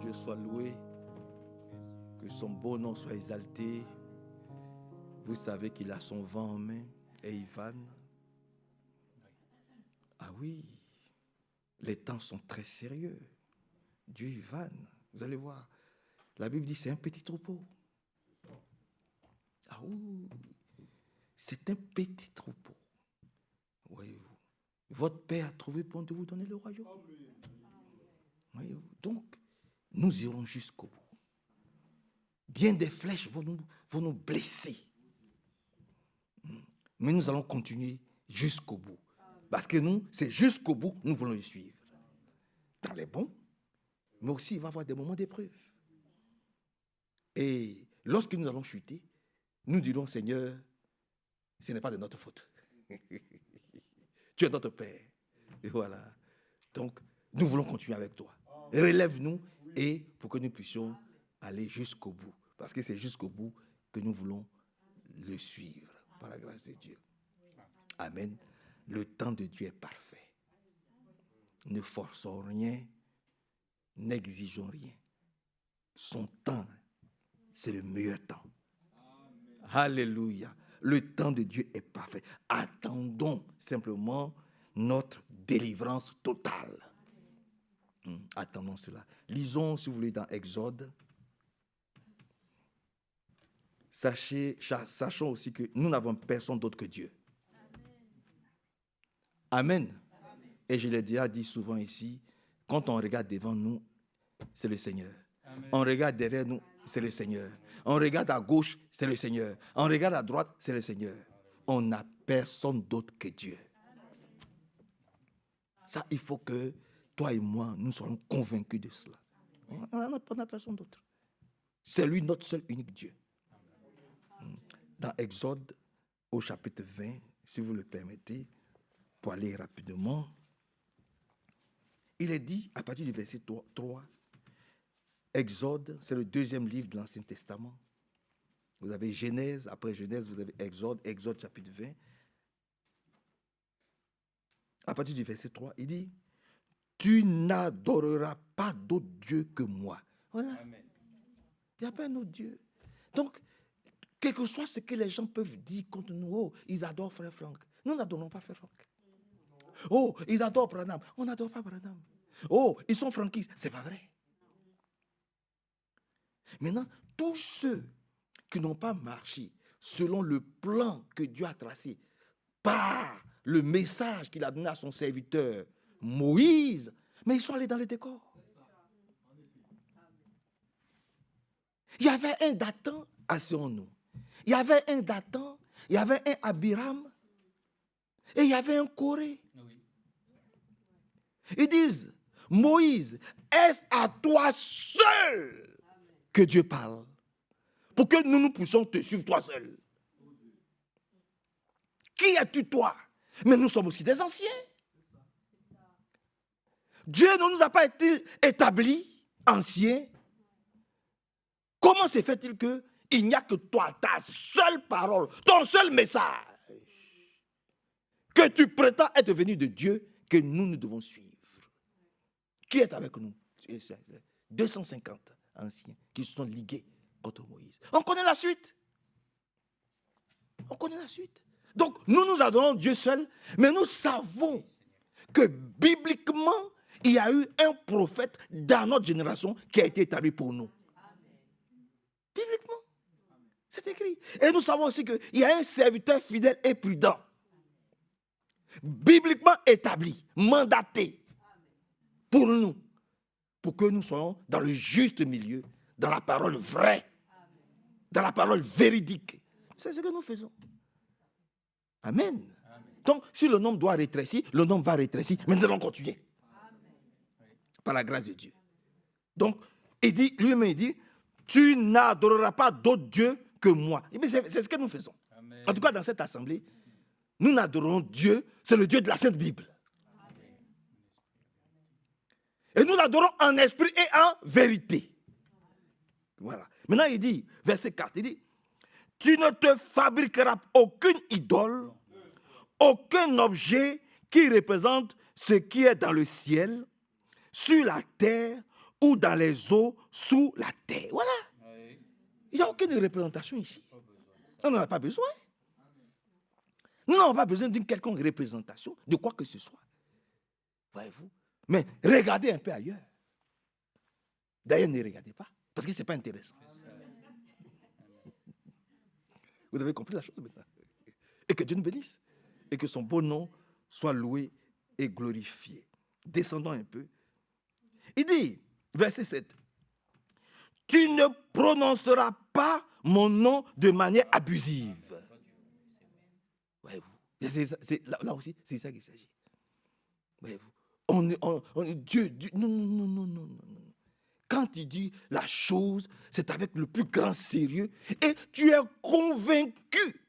Dieu soit loué, que son beau nom soit exalté. Vous savez qu'il a son vent en main et il vanne. Ah oui, les temps sont très sérieux. Dieu il vanne. Vous allez voir. La Bible dit c'est un petit troupeau. Ah oui, c'est un petit troupeau. Voyez-vous. Votre Père a trouvé bon de vous donner le royaume. Voyez-vous. Donc, nous irons jusqu'au bout. Bien des flèches vont nous blesser. Mais nous allons continuer jusqu'au bout. Parce que nous, c'est jusqu'au bout, nous voulons le suivre. Dans les bons, mais aussi il va y avoir des moments d'épreuve. Et lorsque nous allons chuter, nous dirons, Seigneur, ce n'est pas de notre faute. Tu es notre Père. Et voilà. Donc, nous voulons continuer avec toi. Relève-nous et pour que nous puissions aller jusqu'au bout. Parce que c'est jusqu'au bout que nous voulons le suivre. Par la grâce de Dieu. Amen. Le temps de Dieu est parfait. Ne forçons rien, n'exigeons rien. Son temps, c'est le meilleur temps. Alléluia. Le temps de Dieu est parfait. Attendons simplement notre délivrance totale. Attendons cela. Lisons, si vous voulez, dans Exode. Sachons aussi que nous n'avons personne d'autre que Dieu. Amen. Et je l'ai déjà dit souvent ici, quand on regarde devant nous, c'est le Seigneur. Amen. On regarde derrière nous, c'est le Seigneur. On regarde à gauche, c'est le Seigneur. On regarde à droite, c'est le Seigneur. On n'a personne d'autre que Dieu. Ça, il faut que toi et moi, nous soyons convaincus de cela. On n'a personne d'autre. C'est lui notre seul unique Dieu. Dans Exode, au chapitre 20, si vous le permettez, pour aller rapidement, il est dit, à partir du verset 3, Exode, c'est le deuxième livre de l'Ancien Testament. Vous avez Genèse, après Genèse, vous avez Exode, Exode chapitre 20. À partir du verset 3, il dit, tu n'adoreras pas d'autre Dieu que moi. Voilà. Il n'y a pas un autre Dieu. Donc, quel que soit ce que les gens peuvent dire contre nous, oh, ils adorent Frère Franck. Nous n'adorons pas Frère Franck. Oh, ils adorent Branham. On n'adore pas Branham. Oh, ils sont franquistes. C'est pas vrai. Maintenant, tous ceux qui n'ont pas marché selon le plan que Dieu a tracé par le message qu'il a donné à son serviteur Moïse, mais ils sont allés dans le décor. Il y avait un Dathan à Sion. Il y avait un Dathan, il y avait un Abiram et il y avait un Corée. Ils disent, Moïse, est-ce à toi seul que Dieu parle? Pour que nous puissions te suivre toi seul. Qui es-tu toi? Mais nous sommes aussi des anciens. Dieu ne nous a pas été établis anciens. Comment se fait-il qu'il n'y a que toi, ta seule parole, ton seul message, que tu prétends être venu de Dieu, que nous devons suivre? Qui est avec nous? 250 anciens qui se sont ligués contre Moïse. On connaît la suite. On connaît la suite. Donc, nous adorons Dieu seul, mais nous savons que bibliquement, il y a eu un prophète dans notre génération qui a été établi pour nous. Bibliquement, c'est écrit. Et nous savons aussi qu'il y a un serviteur fidèle et prudent, bibliquement établi, mandaté pour nous, pour que nous soyons dans le juste milieu, dans la parole vraie, dans la parole véridique. C'est ce que nous faisons. Amen. Amen. Donc, si le nombre doit rétrécir, le nombre va rétrécir, mais nous allons continuer. Amen. Par la grâce de Dieu. Donc, il dit, lui-même, il dit, tu n'adoreras pas d'autre Dieu que moi. C'est ce que nous faisons. Amen. En tout cas, dans cette assemblée, nous adorons Dieu, c'est le Dieu de la Sainte Bible. Amen. Et nous l'adorons en esprit et en vérité. Voilà. Maintenant, il dit, verset 4, il dit, tu ne te fabriqueras aucune idole, aucun objet qui représente ce qui est dans le ciel, sur la terre ou dans les eaux sous la terre. Voilà. Il n'y a aucune représentation ici. On n'en a pas besoin. Nous n'avons pas besoin d'une quelconque représentation de quoi que ce soit. Voyez-vous? Mais regardez un peu ailleurs. D'ailleurs, ne regardez pas, parce que ce n'est pas intéressant. Vous avez compris la chose maintenant. Et que Dieu nous bénisse. Et que son beau nom soit loué et glorifié. Descendons un peu. Il dit, verset 7, « Tu ne prononceras pas mon nom de manière abusive. » Voyez-vous, là aussi, c'est ça qu'il s'agit. Voyez-vous, Dieu, non. Quand il dit la chose, c'est avec le plus grand sérieux. Et tu es convaincu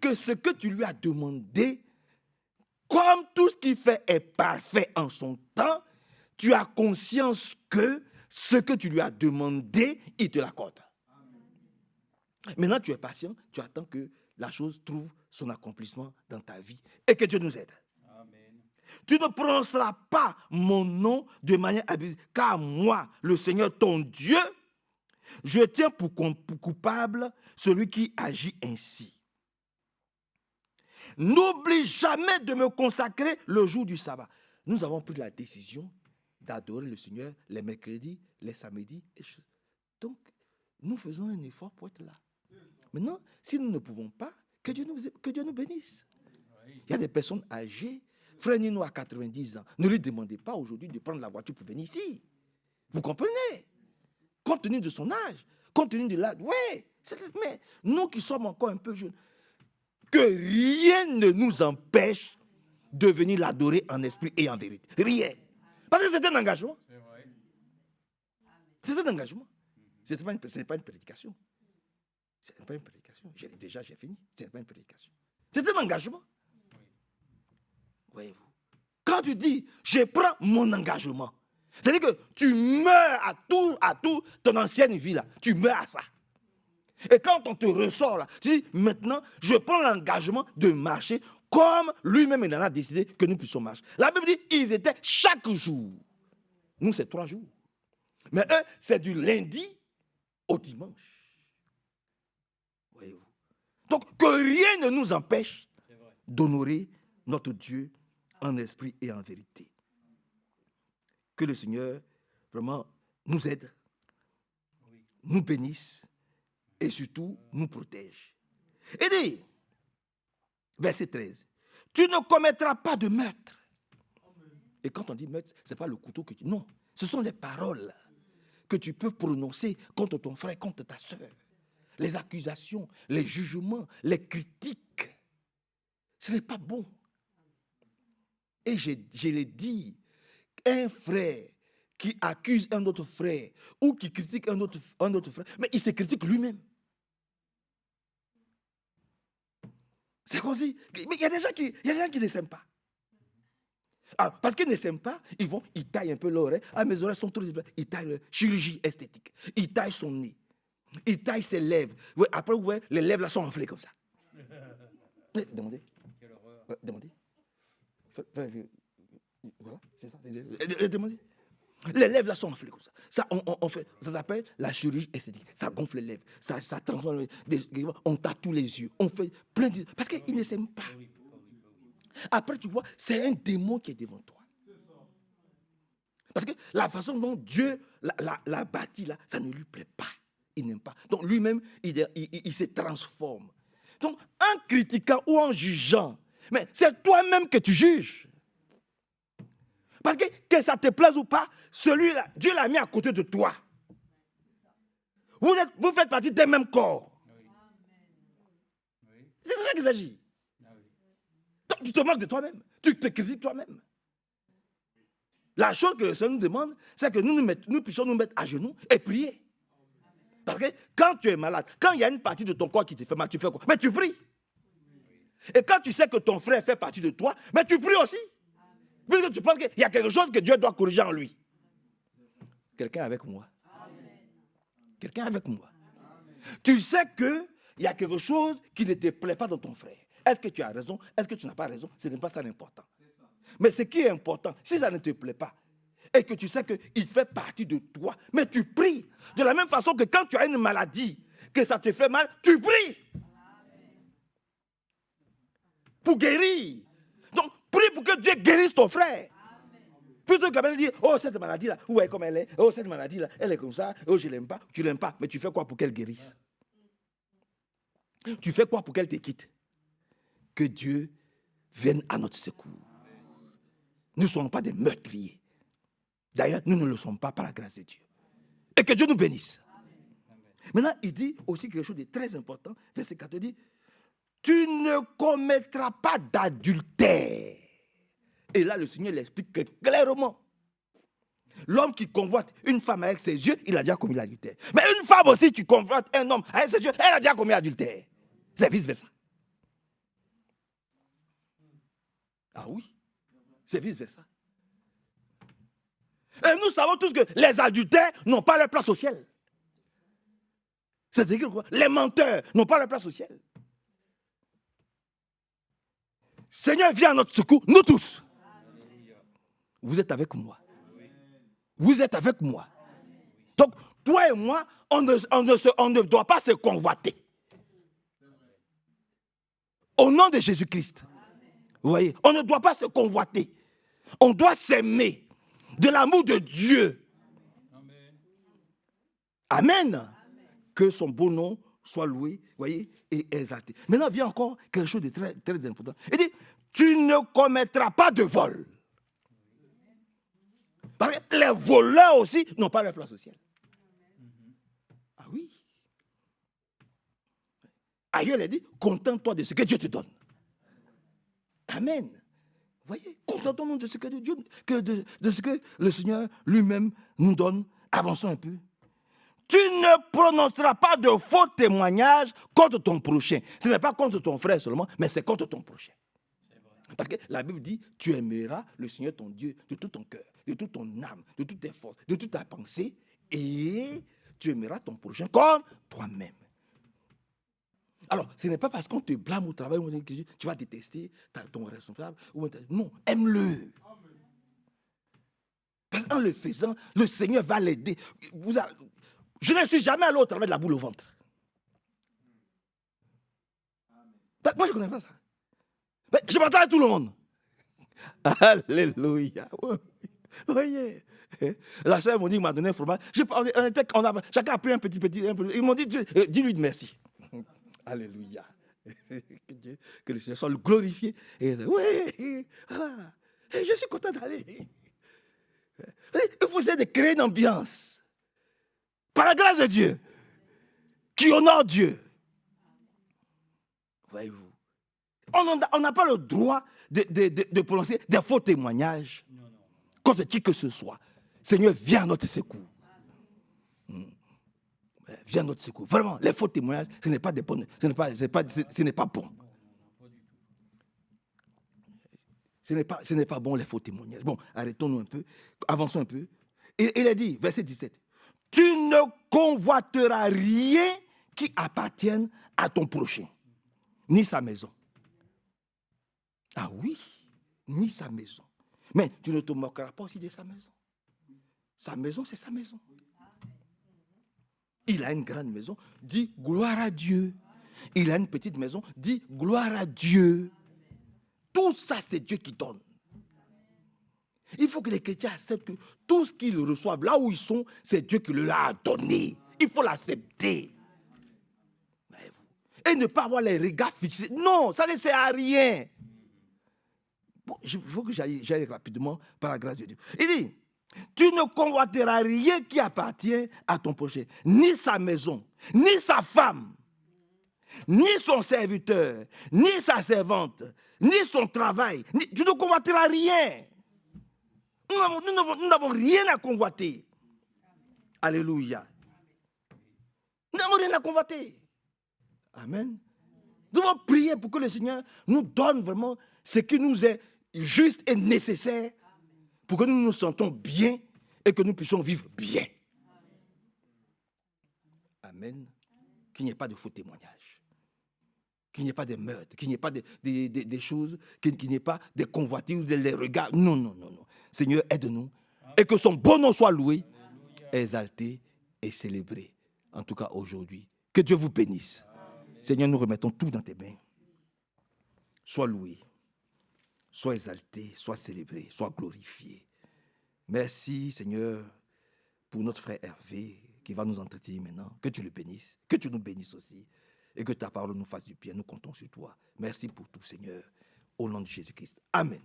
que ce que tu lui as demandé, comme tout ce qu'il fait est parfait en son temps, tu as conscience que ce que tu lui as demandé, il te l'accorde. Maintenant, tu es patient, tu attends que la chose trouve son accomplissement dans ta vie et que Dieu nous aide. Amen. Tu ne prononceras pas mon nom de manière abusive, car moi, le Seigneur, ton Dieu, je tiens pour coupable celui qui agit ainsi. N'oublie jamais de me consacrer le jour du sabbat. Nous avons pris la décision d'adorer le Seigneur les mercredis, les samedis. Donc, nous faisons un effort pour être là. Maintenant, si nous ne pouvons pas, que Dieu nous bénisse. Il y a des personnes âgées. Frère Nino a 90 ans. Ne lui demandez pas aujourd'hui de prendre la voiture pour venir ici. Vous comprenez? Compte tenu de son âge, compte tenu de l'âge. Oui, mais nous qui sommes encore un peu jeunes, que rien ne nous empêche de venir l'adorer en esprit et en vérité. Rien. Parce que c'est un engagement. C'est un engagement. Ce n'est pas une prédication. Ce n'est pas une prédication. J'ai fini. Ce n'est pas une prédication. C'est un engagement. Voyez-vous. Quand tu dis, je prends mon engagement, c'est-à-dire que tu meurs à tout ton ancienne vie là. Tu meurs à ça. Et quand on te ressort là, tu dis, maintenant, je prends l'engagement de marcher comme lui-même il en a décidé que nous puissions marcher. La Bible dit, ils étaient chaque jour. Nous, c'est 3 jours. Mais eux, c'est du lundi au dimanche. Voyez-vous. Donc, que rien ne nous empêche d'honorer notre Dieu en esprit et en vérité. Que le Seigneur vraiment nous aide, nous bénisse et surtout nous protège. Et dit, verset 13, tu ne commettras pas de meurtre. Et quand on dit meurtre, ce n'est pas le couteau que tu... Non, ce sont les paroles que tu peux prononcer contre ton frère, contre ta soeur. Les accusations, les jugements, les critiques. Ce n'est pas bon. Et je l'ai dit, un frère qui accuse un autre frère ou qui critique un autre frère, mais il se critique lui-même. C'est comme si... Mais il y a des gens qui ne s'aiment pas. Ah, parce qu'ils ne s'aiment pas, ils taillent un peu l'oreille. Ah, mes oreilles sont trop... Ils taillent la chirurgie esthétique. Ils taillent son nez. Ils taillent ses lèvres. Après, vous voyez, les lèvres là sont enflées comme ça. Demandez. Demandez. Voilà, c'est ça. Demandez. Les lèvres là sont enflées comme ça. Ça s'appelle la chirurgie esthétique. Ça gonfle les lèvres. Ça transforme. On tatoue les yeux. On fait plein de... Parce qu'ils ne s'aiment pas. Après, tu vois, c'est un démon qui est devant toi. Parce que la façon dont Dieu l'a bâti là, ça ne lui plaît pas. Il n'aime pas. Donc lui-même, il se transforme. Donc, en critiquant ou en jugeant, mais c'est toi-même que tu juges. Parce que ça te plaise ou pas, celui-là, Dieu l'a mis à côté de toi. Vous faites partie d'un même corps. C'est de ça qu'il s'agit. Donc, tu te moques de toi-même. Tu te critiques toi-même. La chose que le Seigneur nous demande, c'est que nous puissions nous mettre à genoux et prier. Parce que quand tu es malade, quand il y a une partie de ton corps qui te fait mal, tu fais quoi? Mais tu pries. Et quand tu sais que ton frère fait partie de toi, mais tu pries aussi. Puisque tu penses qu'il y a quelque chose que Dieu doit corriger en lui. Quelqu'un avec moi? Quelqu'un avec moi? Tu sais qu'il y a quelque chose qui ne te plaît pas dans ton frère. Est-ce que tu as raison? Est-ce que tu n'as pas raison? Ce n'est pas ça l'important. Mais ce qui est important, si ça ne te plaît pas, et que tu sais qu'il fait partie de toi, mais tu pries. De la même façon que quand tu as une maladie, que ça te fait mal, tu pries pour guérir. Donc, prie pour que Dieu guérisse ton frère. Plutôt que de dire, oh, cette maladie-là, vous voyez comme elle est, oh, cette maladie-là, elle est comme ça, oh, je ne l'aime pas, tu ne l'aimes pas, mais tu fais quoi pour qu'elle guérisse? Tu fais quoi pour qu'elle te quitte? Que Dieu vienne à notre secours. Nous ne sommes pas des meurtriers. D'ailleurs, nous ne le sommes pas par la grâce de Dieu. Et que Dieu nous bénisse. Maintenant, il dit aussi quelque chose de très important. Verset 4 dit, tu ne commettras pas d'adultère. Et là, le Seigneur l'explique clairement. L'homme qui convoite une femme avec ses yeux, il a déjà commis l'adultère. Mais une femme aussi qui convoite un homme avec ses yeux, elle a déjà commis l'adultère. C'est vice-versa. Ah oui, c'est vice-versa. Et nous savons tous que les adultères n'ont pas leur place au ciel. C'est-à-dire quoi? Les menteurs n'ont pas leur place au ciel. Seigneur, viens à notre secours, nous tous. Vous êtes avec moi. Vous êtes avec moi. Donc, toi et moi, on ne doit pas se convoiter. Au nom de Jésus-Christ. Vous voyez, on ne doit pas se convoiter. On doit s'aimer de l'amour de Dieu. Amen. Que son beau nom soit loué, voyez, et exalté. Maintenant vient encore quelque chose de très, très important. Il dit, tu ne commettras pas de vol. Parce que les voleurs aussi n'ont pas leur place au ciel. Ah oui. Ailleurs, il dit, contente-toi de ce que Dieu te donne. Amen. Voyez, contentons-nous de ce que Dieu, de ce que le Seigneur lui-même nous donne. Avançons un peu. Tu ne prononceras pas de faux témoignages contre ton prochain. Ce n'est pas contre ton frère seulement, mais c'est contre ton prochain. Parce que la Bible dit, tu aimeras le Seigneur ton Dieu de tout ton cœur, de toute ton âme, de toutes tes forces, de toute ta pensée, et tu aimeras ton prochain comme toi-même. Alors, ce n'est pas parce qu'on te blâme au travail que tu vas détester ton responsable. Non, aime-le. Parce qu'en le faisant, le Seigneur va l'aider. Je ne suis jamais allé au travail de la boule au ventre. Moi, je ne connais pas ça. Mais je m'attends à tout le monde. Alléluia. Voyez. La soeur m'a dit, il m'a donné un fromage. Chacun a pris un petit. Ils m'ont dit, dis-lui merci. Alléluia. Que le Seigneur soit glorifié. Et, oui, voilà. Et je suis content d'aller. Il faut essayer de créer une ambiance. Par la grâce de Dieu. Qui honore Dieu. Voyez-vous. On n'a pas le droit de prononcer des faux témoignages contre qui que ce soit. Seigneur, viens à notre secours. Viens à notre secours. Vraiment, les faux témoignages, ce n'est pas des bonnes, ce n'est pas bon. Ce n'est pas bon les faux témoignages. Bon, arrêtons-nous un peu, avançons un peu. Il a dit, verset 17, tu ne convoiteras rien qui appartienne à ton prochain, ni sa maison. Ah oui, ni sa maison. Mais tu ne te moqueras pas aussi de sa maison. Sa maison, c'est sa maison. Il a une grande maison, dis gloire à Dieu. Il a une petite maison, dis gloire à Dieu. Tout ça, c'est Dieu qui donne. Il faut que les chrétiens acceptent que tout ce qu'ils reçoivent, là où ils sont, c'est Dieu qui leur a donné. Il faut l'accepter. Et ne pas avoir les regards fixés. Non, ça ne sert à rien. Bon, il faut que j'aille rapidement par la grâce de Dieu. Il dit, tu ne convoiteras rien qui appartient à ton prochain, ni sa maison, ni sa femme, ni son serviteur, ni sa servante, ni son travail. Tu ne convoiteras rien. Nous n'avons rien à convoiter. Alléluia. Nous n'avons rien à convoiter. Amen. Nous devons prier pour que le Seigneur nous donne vraiment ce qui nous est juste et nécessaire pour que nous nous sentons bien et que nous puissions vivre bien. Amen. Qu'il n'y ait pas de faux témoignages. Qu'il n'y ait pas de meurtres, qu'il n'y ait pas des choses, qu'il n'y ait pas des convoitises ou des regards. Non, non, non, non. Seigneur, aide-nous et que son bon nom soit loué, exalté et célébré. En tout cas aujourd'hui. Que Dieu vous bénisse. Seigneur, nous remettons tout dans tes mains. Sois loué, sois exalté, sois célébré, sois glorifié. Merci Seigneur pour notre frère Hervé qui va nous entretenir maintenant. Que tu le bénisses, que tu nous bénisses aussi et que ta parole nous fasse du bien. Nous comptons sur toi. Merci pour tout Seigneur. Au nom de Jésus-Christ. Amen.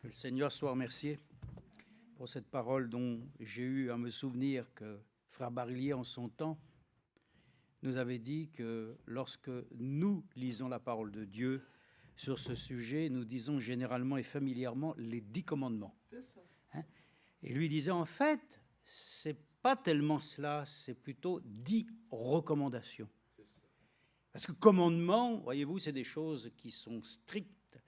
Que le Seigneur soit remercié pour cette parole dont j'ai eu à me souvenir que Frère Barillier, en son temps, nous avait dit que lorsque nous lisons la parole de Dieu sur ce sujet, nous disons généralement et familièrement les 10 commandements. Hein? Et lui disait, en fait, c'est pas tellement cela, c'est plutôt 10 recommandations. Parce que commandements, voyez-vous, c'est des choses qui sont strictes,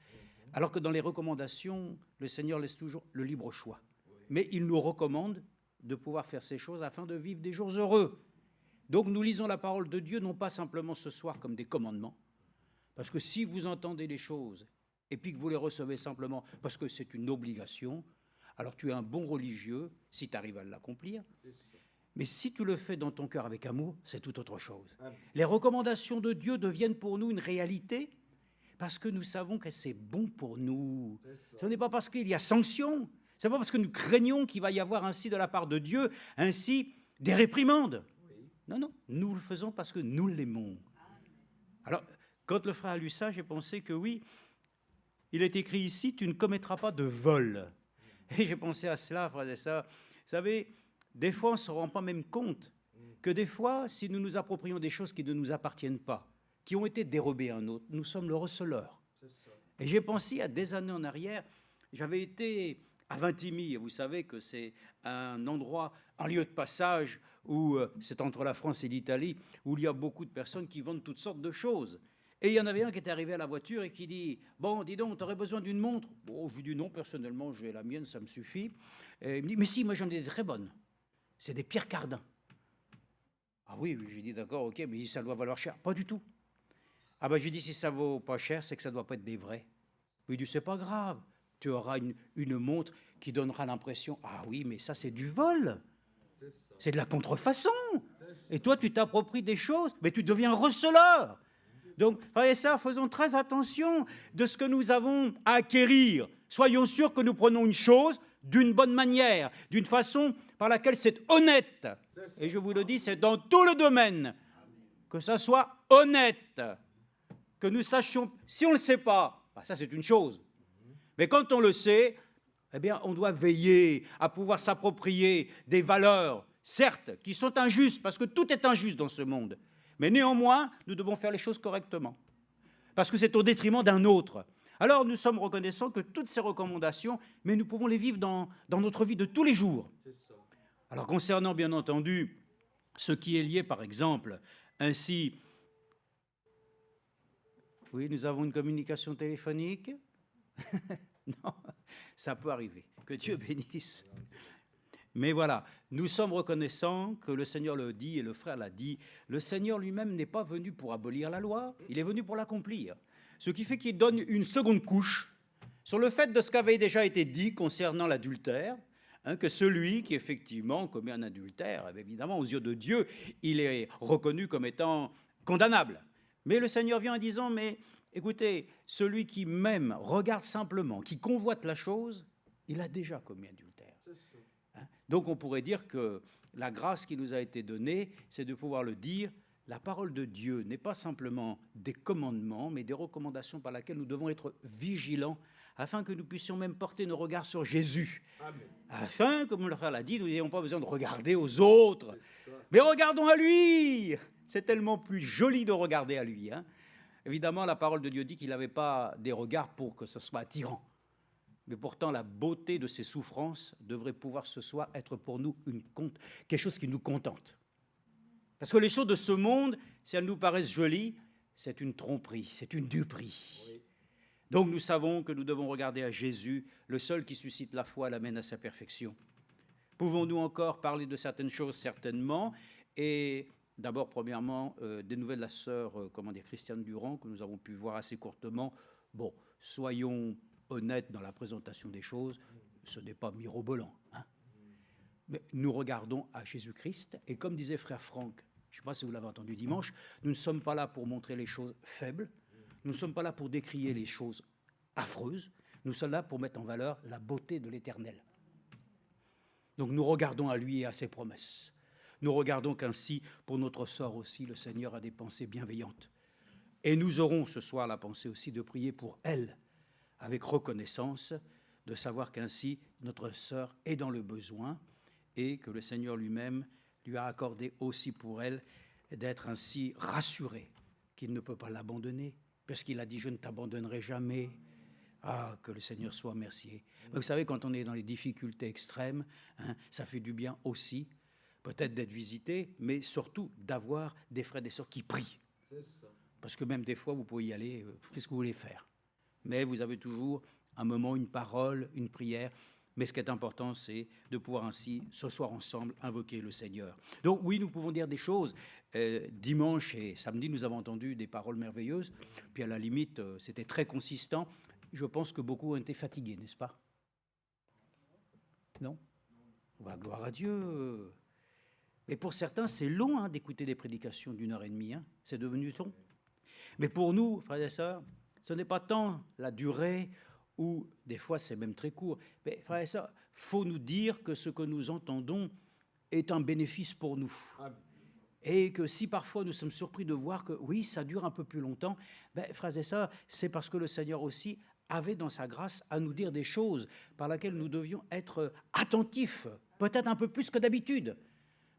alors que dans les recommandations, le Seigneur laisse toujours le libre choix. Mais il nous recommande de pouvoir faire ces choses afin de vivre des jours heureux. Donc nous lisons la parole de Dieu, non pas simplement ce soir comme des commandements, parce que si vous entendez les choses et puis que vous les recevez simplement parce que c'est une obligation, alors tu es un bon religieux si tu arrives à l'accomplir. Mais si tu le fais dans ton cœur avec amour, c'est tout autre chose. Les recommandations de Dieu deviennent pour nous une réalité parce que nous savons que c'est bon pour nous. Ce n'est pas parce qu'il y a sanction, ce n'est pas parce que nous craignons qu'il va y avoir ainsi de la part de Dieu, ainsi des réprimandes. Non, non, nous le faisons parce que nous l'aimons. Alors, quand le frère a lu ça, j'ai pensé que oui, il est écrit ici, tu ne commettras pas de vol. Et j'ai pensé à cela, frère et sœurs. Vous savez, des fois, on ne se rend pas même compte que des fois, si nous nous approprions des choses qui ne nous appartiennent pas, qui ont été dérobées à un autre, nous sommes le receleur. Et j'ai pensé à des années en arrière, j'avais été à Vintimille, et vous savez que c'est un endroit, un lieu de passage, où c'est entre la France et l'Italie, où il y a beaucoup de personnes qui vendent toutes sortes de choses. Et il y en avait un qui était arrivé à la voiture et qui dit « Bon, dis donc, tu aurais besoin d'une montre ?» Bon, je lui dis « Non, personnellement, j'ai la mienne, ça me suffit. » Et il me dit « Mais si, moi j'en ai des très bonnes. C'est des Pierre Cardin. » Ah oui, j'ai dit « D'accord, ok, mais ça doit valoir cher. » Pas du tout. Ah ben, j'ai dit « Si ça vaut pas cher, c'est que ça doit pas être des vrais. » Il dit « C'est pas grave. Tu auras une montre qui donnera l'impression, ah oui, mais ça c'est du vol, c'est de la contrefaçon. Et toi tu t'appropries des choses, mais tu deviens receleur. Donc, frères et sœurs, faisons très attention de ce que nous avons à acquérir. Soyons sûrs que nous prenons une chose d'une bonne manière, d'une façon par laquelle c'est honnête. Et je vous le dis, c'est dans tout le domaine, que ça soit honnête, que nous sachions, si on ne le sait pas, ça c'est une chose. Mais quand on le sait, eh bien, on doit veiller à pouvoir s'approprier des valeurs, certes, qui sont injustes, parce que tout est injuste dans ce monde. Mais néanmoins, nous devons faire les choses correctement, parce que c'est au détriment d'un autre. Alors, nous sommes reconnaissants que toutes ces recommandations, mais nous pouvons les vivre dans notre vie de tous les jours. Alors, concernant, bien entendu, ce qui est lié, par exemple, ainsi... Oui, nous avons une communication téléphonique. Non, ça peut arriver. Que Dieu bénisse. Mais voilà, nous sommes reconnaissants que le Seigneur le dit et le frère l'a dit. Le Seigneur lui-même n'est pas venu pour abolir la loi, il est venu pour l'accomplir. Ce qui fait qu'il donne une seconde couche sur le fait de ce qu'avait déjà été dit concernant l'adultère, que celui qui effectivement commet un adultère, évidemment aux yeux de Dieu, il est reconnu comme étant condamnable. Mais le Seigneur vient en disant, mais écoutez, celui qui même regarde simplement, qui convoite la chose, il a déjà commis adultère. Donc on pourrait dire que la grâce qui nous a été donnée, c'est de pouvoir le dire, la parole de Dieu n'est pas simplement des commandements, mais des recommandations par lesquelles nous devons être vigilants, afin que nous puissions même porter nos regards sur Jésus. Amen. Afin, comme le frère l'a dit, nous n'ayons pas besoin de regarder aux autres, mais regardons à lui. C'est tellement plus joli de regarder à lui, hein. Évidemment, la parole de Dieu dit qu'il n'avait pas des regards pour que ce soit attirant. Mais pourtant, la beauté de ses souffrances devrait pouvoir ce soir être pour nous quelque chose qui nous contente. Parce que les choses de ce monde, si elles nous paraissent jolies, c'est une tromperie, c'est une duperie. Oui. Donc nous savons que nous devons regarder à Jésus, le seul qui suscite la foi, l'amène à sa perfection. Pouvons-nous encore parler de certaines choses? Certainement. Et D'abord, premièrement, des nouvelles de la sœur Christiane Durand, que nous avons pu voir assez courtement. Bon, soyons honnêtes dans la présentation des choses, ce n'est pas mirobolant. Hein. Mais nous regardons à Jésus-Christ, et comme disait frère Franck, je ne sais pas si vous l'avez entendu dimanche, nous ne sommes pas là pour montrer les choses faibles, nous ne sommes pas là pour décrier les choses affreuses, nous sommes là pour mettre en valeur la beauté de l'Éternel. Donc nous regardons à lui et à ses promesses. Nous regardons qu'ainsi, pour notre sort aussi, le Seigneur a des pensées bienveillantes. Et nous aurons ce soir la pensée aussi de prier pour elle, avec reconnaissance, de savoir qu'ainsi notre sœur est dans le besoin et que le Seigneur lui-même lui a accordé aussi pour elle d'être ainsi rassurée qu'il ne peut pas l'abandonner, parce qu'il a dit « je ne t'abandonnerai jamais ». Ah, que le Seigneur soit remercié. Vous savez, quand on est dans les difficultés extrêmes, hein, ça fait du bien aussi, peut-être d'être visité, mais surtout d'avoir des frères et des sœurs qui prient. Parce que même des fois, vous pouvez y aller, qu'est-ce que vous voulez faire? Mais vous avez toujours un moment, une parole, une prière. Mais ce qui est important, c'est de pouvoir ainsi, ce soir ensemble, invoquer le Seigneur. Donc oui, nous pouvons dire des choses. Dimanche et samedi, nous avons entendu des paroles merveilleuses. Puis à la limite, c'était très consistant. Je pense que beaucoup ont été fatigués, n'est-ce pas? Non? Bah, gloire à Dieu. Mais pour certains, c'est long hein, d'écouter des prédications d'1h30. Hein. C'est devenu long. Mais pour nous, frères et sœurs, ce n'est pas tant la durée, ou des fois c'est même très court. Mais frères et sœurs, il faut nous dire que ce que nous entendons est un bénéfice pour nous. Et que si parfois nous sommes surpris de voir que oui, ça dure un peu plus longtemps, frères et sœurs, c'est parce que le Seigneur aussi avait dans sa grâce à nous dire des choses par lesquelles nous devions être attentifs, peut-être un peu plus que d'habitude.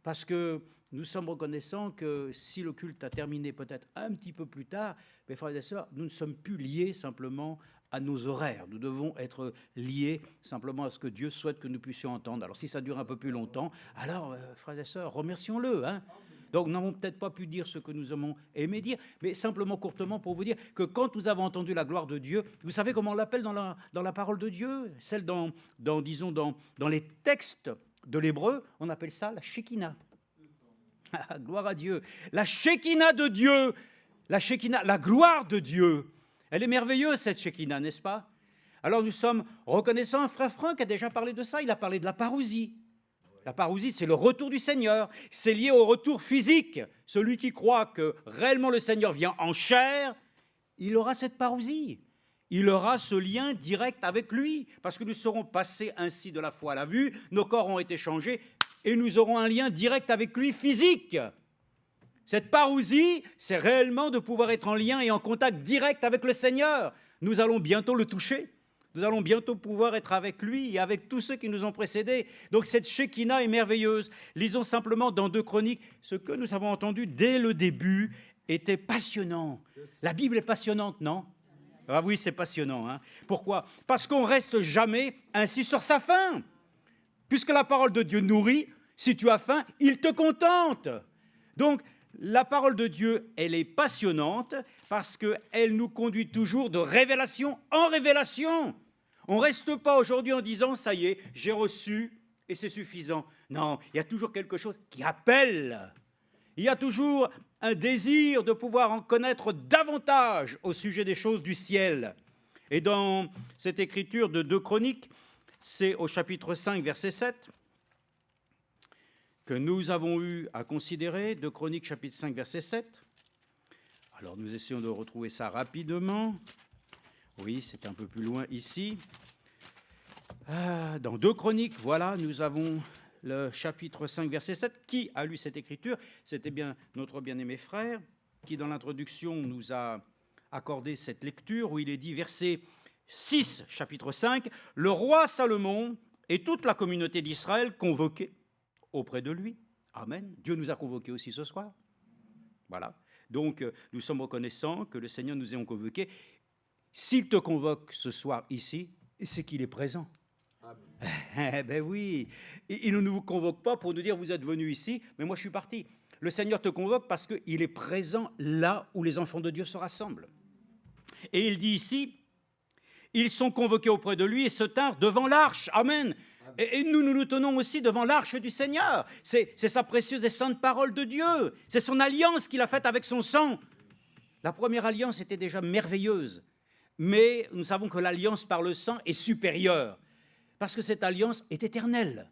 Parce que nous sommes reconnaissants que si le culte a terminé peut-être un petit peu plus tard, mes frères et sœurs, nous ne sommes plus liés simplement à nos horaires. Nous devons être liés simplement à ce que Dieu souhaite que nous puissions entendre. Alors si ça dure un peu plus longtemps, alors frères et sœurs, remercions-le. Hein. Donc nous n'avons peut-être pas pu dire ce que nous avons aimé dire, mais simplement courtement pour vous dire que quand nous avons entendu la gloire de Dieu, vous savez comment on l'appelle dans la parole de Dieu, celle dans les textes de l'hébreu, on appelle ça la Shekinah. Ah, gloire à Dieu. La Shekinah de Dieu, la Shekinah, la gloire de Dieu. Elle est merveilleuse, cette Shekinah, n'est-ce pas? Alors nous sommes reconnaissants. Frère Franck a déjà parlé de ça, il a parlé de la parousie. La parousie, c'est le retour du Seigneur. C'est lié au retour physique. Celui qui croit que réellement le Seigneur vient en chair, il aura cette parousie. Il aura ce lien direct avec lui, parce que nous serons passés ainsi de la foi à la vue, nos corps ont été changés, et nous aurons un lien direct avec lui physique. Cette parousie, c'est réellement de pouvoir être en lien et en contact direct avec le Seigneur. Nous allons bientôt le toucher. Nous allons bientôt pouvoir être avec lui et avec tous ceux qui nous ont précédés. Donc cette Shekinah est merveilleuse. Lisons simplement dans 2 Chroniques, ce que nous avons entendu dès le début était passionnant. La Bible est passionnante, non? Ah oui, c'est passionnant. Hein. Pourquoi? Parce qu'on ne reste jamais ainsi sur sa faim. Puisque la parole de Dieu nourrit, si tu as faim, il te contente. Donc, la parole de Dieu, elle est passionnante parce qu'elle nous conduit toujours de révélation en révélation. On ne reste pas aujourd'hui en disant « ça y est, j'ai reçu et c'est suffisant ». Non, il y a toujours quelque chose qui appelle. Il y a toujours un désir de pouvoir en connaître davantage au sujet des choses du ciel. Et dans cette écriture de 2 Chroniques, c'est au chapitre 5, verset 7, que nous avons eu à considérer, 2 Chroniques, chapitre 5, verset 7. Alors, nous essayons de retrouver ça rapidement. Oui, c'est un peu plus loin ici. Dans 2 Chroniques, voilà, nous avons le chapitre 5, verset 7. Qui a lu cette écriture? C'était bien notre bien-aimé frère, qui, dans l'introduction, nous a accordé cette lecture, où il est dit, verset 6, chapitre 5, « Le roi Salomon et toute la communauté d'Israël convoqués auprès de lui. » Amen. Dieu nous a convoqués aussi ce soir. Voilà. Donc, nous sommes reconnaissants que le Seigneur nous ait convoqués. S'il te convoque ce soir ici, c'est qu'il est présent. Eh ben oui. Il ne nous convoque pas pour nous dire, vous êtes venus ici, mais moi je suis parti. Le Seigneur te convoque parce qu'il est présent là où les enfants de Dieu se rassemblent. Et il dit ici, ils sont convoqués auprès de lui et se tinrent devant l'arche. Amen. Et nous nous tenons aussi devant l'arche du Seigneur. C'est sa précieuse et sainte parole de Dieu. C'est son alliance qu'il a faite avec son sang. La première alliance était déjà merveilleuse. Mais nous savons que l'alliance par le sang est supérieure. Parce que cette alliance est éternelle.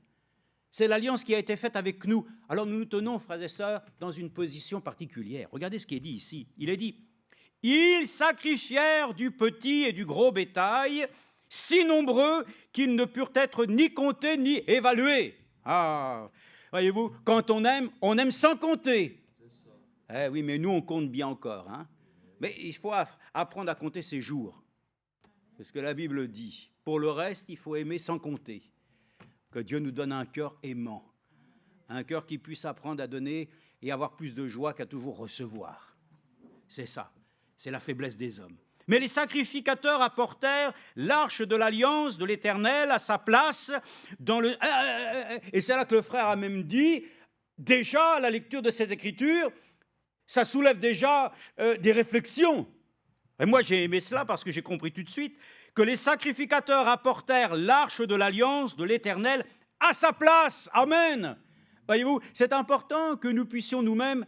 C'est l'alliance qui a été faite avec nous. Alors nous nous tenons, frères et sœurs, dans une position particulière. Regardez ce qui est dit ici. Il est dit, « Ils sacrifièrent du petit et du gros bétail, si nombreux qu'ils ne purent être ni comptés ni évalués. » Ah, voyez-vous, quand on aime sans compter. Eh oui, mais nous, on compte bien encore. Hein? Mais il faut apprendre à compter ses jours. C'est ce que la Bible dit. Pour le reste, il faut aimer sans compter. Que Dieu nous donne un cœur aimant. Un cœur qui puisse apprendre à donner et avoir plus de joie qu'à toujours recevoir. C'est ça. C'est la faiblesse des hommes. Mais les sacrificateurs apportèrent l'arche de l'alliance de l'Éternel à sa place dans le... Et c'est là que le frère a même dit, déjà, à la lecture de ces Écritures, ça soulève déjà des réflexions. Et moi, j'ai aimé cela parce que j'ai compris tout de suite que les sacrificateurs apportèrent l'arche de l'alliance de l'Éternel à sa place. Amen. Voyez-vous, c'est important que nous puissions nous-mêmes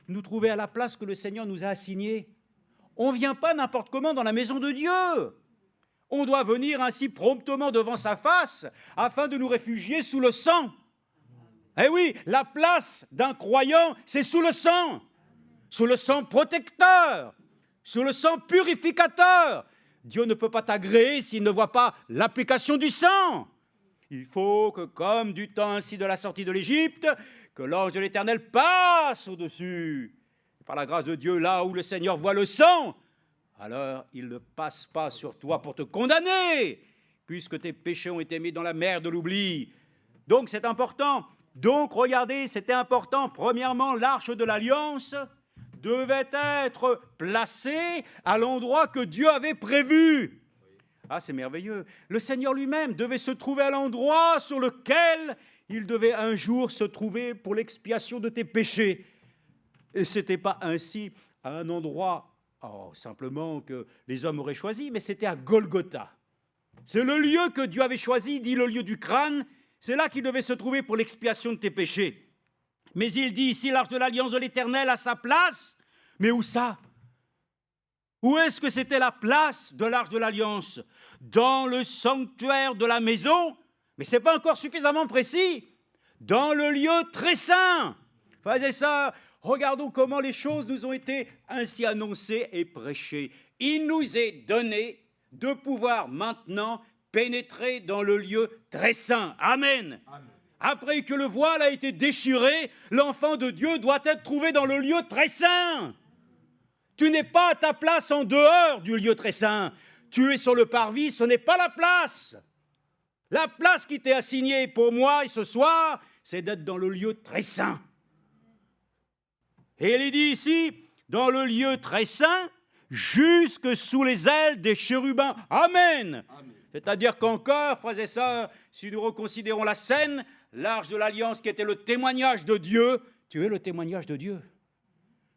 nous trouver à la place que le Seigneur nous a assignée. On ne vient pas n'importe comment dans la maison de Dieu. On doit venir ainsi promptement devant sa face afin de nous réfugier sous le sang. Eh oui, la place d'un croyant, c'est sous le sang protecteur, sous le sang purificateur. Dieu ne peut pas t'agréer s'il ne voit pas l'application du sang. Il faut que, comme du temps ainsi de la sortie de l'Égypte, que l'ange de l'Éternel passe au-dessus. Par la grâce de Dieu, là où le Seigneur voit le sang, alors il ne passe pas sur toi pour te condamner, puisque tes péchés ont été mis dans la mer de l'oubli. Donc c'est important. Donc regardez, c'était important. Premièrement, l'arche de l'Alliance devait être placée à l'endroit que Dieu avait prévu. Ah, c'est merveilleux. Le Seigneur lui-même devait se trouver à l'endroit sur lequel il devait un jour se trouver pour l'expiation de tes péchés. Et ce n'était pas ainsi à un endroit simplement que les hommes auraient choisi, mais c'était à Golgotha. C'est le lieu que Dieu avait choisi, dit le lieu du crâne. C'est là qu'il devait se trouver pour l'expiation de tes péchés. Mais il dit ici l'arche de l'alliance de l'Éternel à sa place. Mais où ça? Où est-ce que c'était la place de l'arche de l'alliance? Dans le sanctuaire de la maison? Mais ce n'est pas encore suffisamment précis. Dans le lieu très saint. Faisez ça. Regardons comment les choses nous ont été ainsi annoncées et prêchées. Il nous est donné de pouvoir maintenant pénétrer dans le lieu très saint. Amen. Amen. Après que le voile a été déchiré, l'enfant de Dieu doit être trouvé dans le lieu très saint. Tu n'es pas à ta place en dehors du lieu très saint. Tu es sur le parvis, ce n'est pas la place. La place qui t'est assignée pour moi et ce soir, c'est d'être dans le lieu très saint. Et il est dit ici, dans le lieu très saint, jusque sous les ailes des chérubins. Amen. Amen. C'est-à-dire qu'encore, frères et sœurs, si nous reconsidérons la scène, l'arche de l'alliance qui était le témoignage de Dieu, tu es le témoignage de Dieu.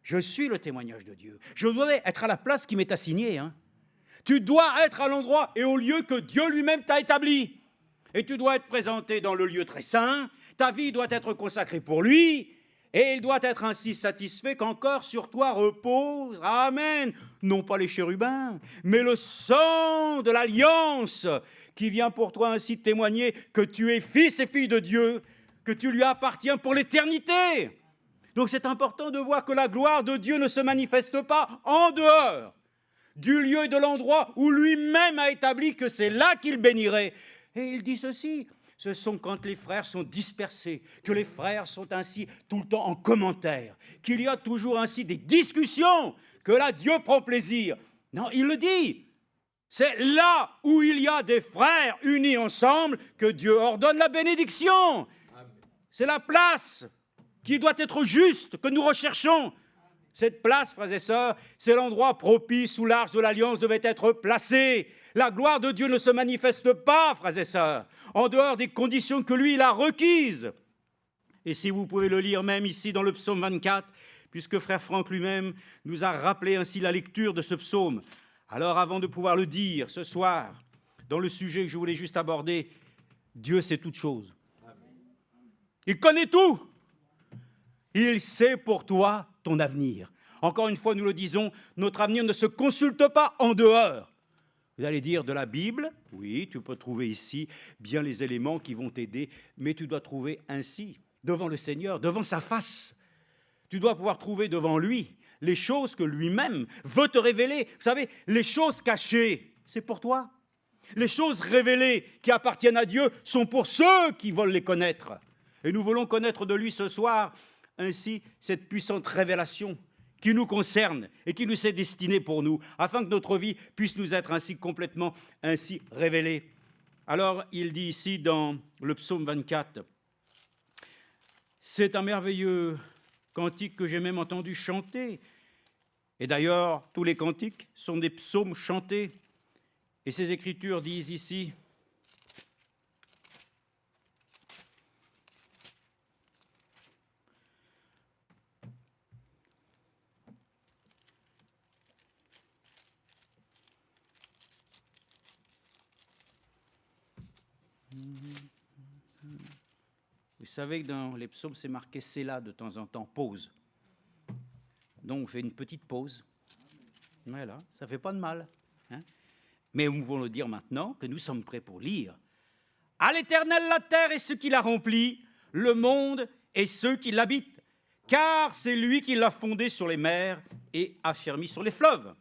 Je suis le témoignage de Dieu. Je dois être à la place qui m'est assignée. Hein. Tu dois être à l'endroit et au lieu que Dieu lui-même t'a établi. Et tu dois être présenté dans le lieu très saint. Ta vie doit être consacrée pour lui. Et il doit être ainsi satisfait qu'encore sur toi repose, amen, non pas les chérubins, mais le sang de l'alliance qui vient pour toi ainsi témoigner que tu es fils et fille de Dieu, que tu lui appartiens pour l'éternité. Donc c'est important de voir que la gloire de Dieu ne se manifeste pas en dehors du lieu et de l'endroit où lui-même a établi que c'est là qu'il bénirait. Et il dit ceci. Ce sont quand les frères sont dispersés, que les frères sont ainsi tout le temps en commentaire, qu'il y a toujours ainsi des discussions, que là Dieu prend plaisir. Non, il le dit. C'est là où il y a des frères unis ensemble que Dieu ordonne la bénédiction. C'est la place qui doit être juste, que nous recherchons. Cette place, frères et sœurs, c'est l'endroit propice où l'arche de l'alliance devait être placée. La gloire de Dieu ne se manifeste pas, frères et sœurs, en dehors des conditions que lui, il a requises. Et si vous pouvez le lire même ici dans le psaume 24, puisque frère Franck lui-même nous a rappelé ainsi la lecture de ce psaume. Alors avant de pouvoir le dire ce soir, dans le sujet que je voulais juste aborder, Dieu sait toutes choses. Il connaît tout. Il sait pour toi ton avenir. Encore une fois, nous le disons, notre avenir ne se consulte pas en dehors. Vous allez dire de la Bible, oui, tu peux trouver ici bien les éléments qui vont t'aider, mais tu dois trouver ainsi, devant le Seigneur, devant sa face. Tu dois pouvoir trouver devant lui les choses que lui-même veut te révéler. Vous savez, les choses cachées, c'est pour toi. Les choses révélées qui appartiennent à Dieu sont pour ceux qui veulent les connaître. Et nous voulons connaître de lui ce soir, ainsi, cette puissante révélation qui nous concerne et qui nous est destinée pour nous, afin que notre vie puisse nous être ainsi complètement ainsi révélée. Alors, il dit ici dans le psaume 24, c'est un merveilleux cantique que j'ai même entendu chanter. Et d'ailleurs, tous les cantiques sont des psaumes chantés. Et ces Écritures disent ici, vous savez que dans les psaumes, c'est marqué Sélah de temps en temps, pause. Donc, on fait une petite pause. Voilà, ça ne fait pas de mal. Hein? Mais nous pouvons le dire maintenant que nous sommes prêts pour lire. À l'Éternel la terre et ce qui la remplit, le monde et ceux qui l'habitent, car c'est lui qui l'a fondé sur les mers et affermi sur les fleuves.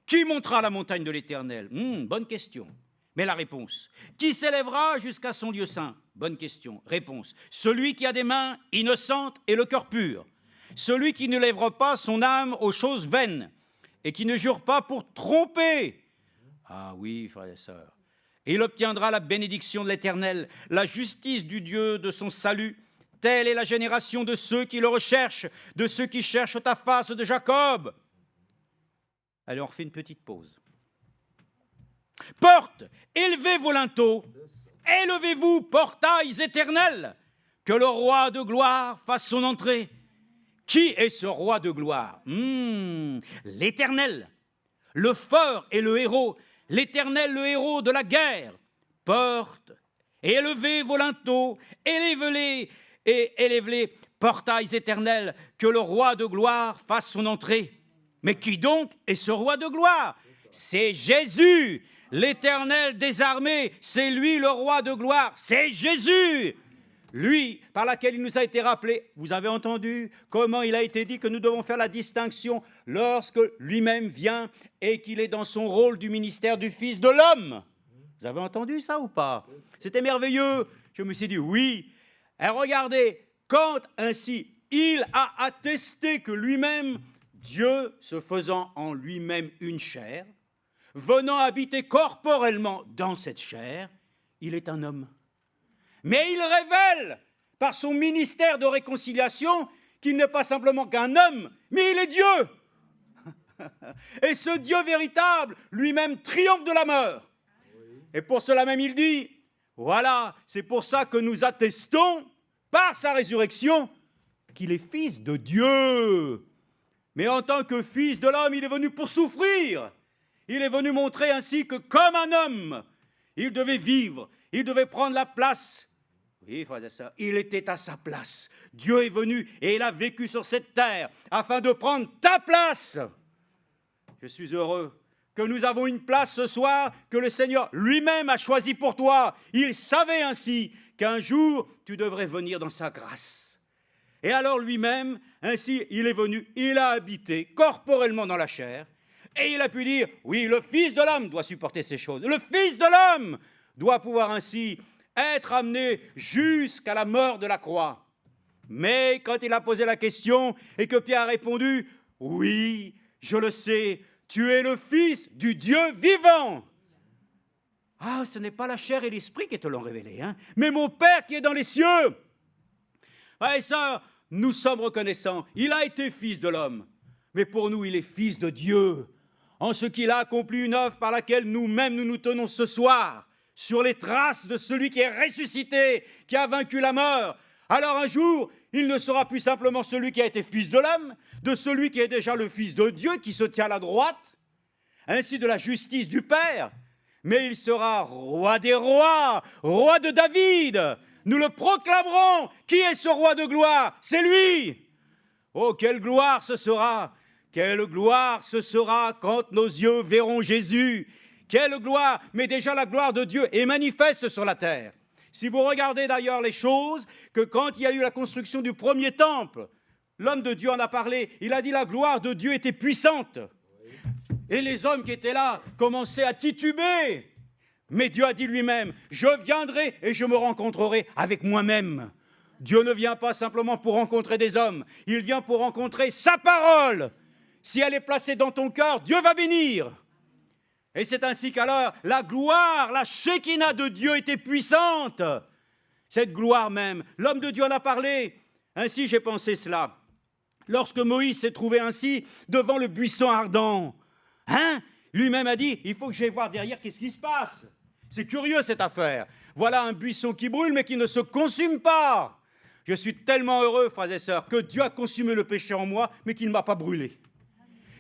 Qui montera la montagne de l'Éternel? Bonne question. Mais la réponse, qui s'élèvera jusqu'à son lieu saint? Bonne question. Réponse, celui qui a des mains innocentes et le cœur pur. Celui qui ne lèvera pas son âme aux choses vaines et qui ne jure pas pour tromper. Ah oui, frères et sœurs. Il obtiendra la bénédiction de l'Éternel, la justice du Dieu de son salut. Telle est la génération de ceux qui le recherchent, de ceux qui cherchent ta face de Jacob. Allez, on refait une petite pause. Porte, élevez vos linteaux, élevez-vous, portails éternels, que le roi de gloire fasse son entrée. Qui est ce roi de gloire? L'Éternel, le fort et le héros, l'Éternel, le héros de la guerre. Porte, élevez vos linteaux, élevez-les et élevez-les, portails éternels, que le roi de gloire fasse son entrée. Mais qui donc est ce roi de gloire? C'est Jésus, l'Éternel des armées, c'est lui le roi de gloire, c'est Jésus. Lui, par laquelle il nous a été rappelé, vous avez entendu comment il a été dit que nous devons faire la distinction lorsque lui-même vient et qu'il est dans son rôle du ministère du Fils de l'homme. Vous avez entendu ça ou pas? C'était merveilleux. Je me suis dit oui. Et regardez, quand ainsi il a attesté que lui-même, Dieu se faisant en lui-même une chair, venant habiter corporellement dans cette chair, il est un homme. Mais il révèle, par son ministère de réconciliation, qu'il n'est pas simplement qu'un homme, mais il est Dieu. Et ce Dieu véritable, lui-même, triomphe de la mort. Et pour cela même, il dit, voilà, c'est pour ça que nous attestons, par sa résurrection, qu'il est fils de Dieu. Mais en tant que fils de l'homme, il est venu pour souffrir. Il est venu montrer ainsi que, comme un homme, il devait vivre, il devait prendre la place. Oui, frère et sœurs, il était à sa place. Dieu est venu et il a vécu sur cette terre afin de prendre ta place. Je suis heureux que nous avons une place ce soir que le Seigneur lui-même a choisie pour toi. Il savait ainsi qu'un jour, tu devrais venir dans sa grâce. Et alors lui-même, ainsi, il est venu, il a habité corporellement dans la chair et il a pu dire, oui, le Fils de l'homme doit supporter ces choses. Le Fils de l'homme doit pouvoir ainsi être amené jusqu'à la mort de la croix. Mais quand il a posé la question et que Pierre a répondu, oui, je le sais, tu es le Fils du Dieu vivant. Ah, ce n'est pas la chair et l'esprit qui te l'ont révélé, hein, mais mon Père qui est dans les cieux. Frères et sœurs, nous sommes reconnaissants. Il a été Fils de l'homme, mais pour nous, il est Fils de Dieu, en ce qu'il a accompli une œuvre par laquelle nous-mêmes nous nous tenons ce soir, sur les traces de celui qui est ressuscité, qui a vaincu la mort. Alors un jour, il ne sera plus simplement celui qui a été fils de l'homme, de celui qui est déjà le Fils de Dieu, qui se tient à la droite, ainsi de la justice du Père, mais il sera roi des rois, roi de David. Nous le proclamerons. Qui est ce roi de gloire? C'est lui. Oh, quelle gloire ce sera! Quelle gloire ce sera quand nos yeux verront Jésus! Quelle gloire! Mais déjà la gloire de Dieu est manifeste sur la terre. Si vous regardez d'ailleurs les choses, que quand il y a eu la construction du premier temple, l'homme de Dieu en a parlé, il a dit la gloire de Dieu était puissante. Et les hommes qui étaient là commençaient à tituber. Mais Dieu a dit lui-même, je viendrai et je me rencontrerai avec moi-même. Dieu ne vient pas simplement pour rencontrer des hommes, il vient pour rencontrer sa parole. Si elle est placée dans ton cœur, Dieu va bénir. Et c'est ainsi qu'alors la gloire, la Shekinah de Dieu était puissante. Cette gloire même, l'homme de Dieu en a parlé. Ainsi j'ai pensé cela. Lorsque Moïse s'est trouvé ainsi devant le buisson ardent, lui-même a dit, il faut que j'aille voir derrière qu'est-ce qui se passe. C'est curieux cette affaire. Voilà un buisson qui brûle mais qui ne se consume pas. Je suis tellement heureux, frères et sœurs, que Dieu a consumé le péché en moi, mais qu'il ne m'a pas brûlé.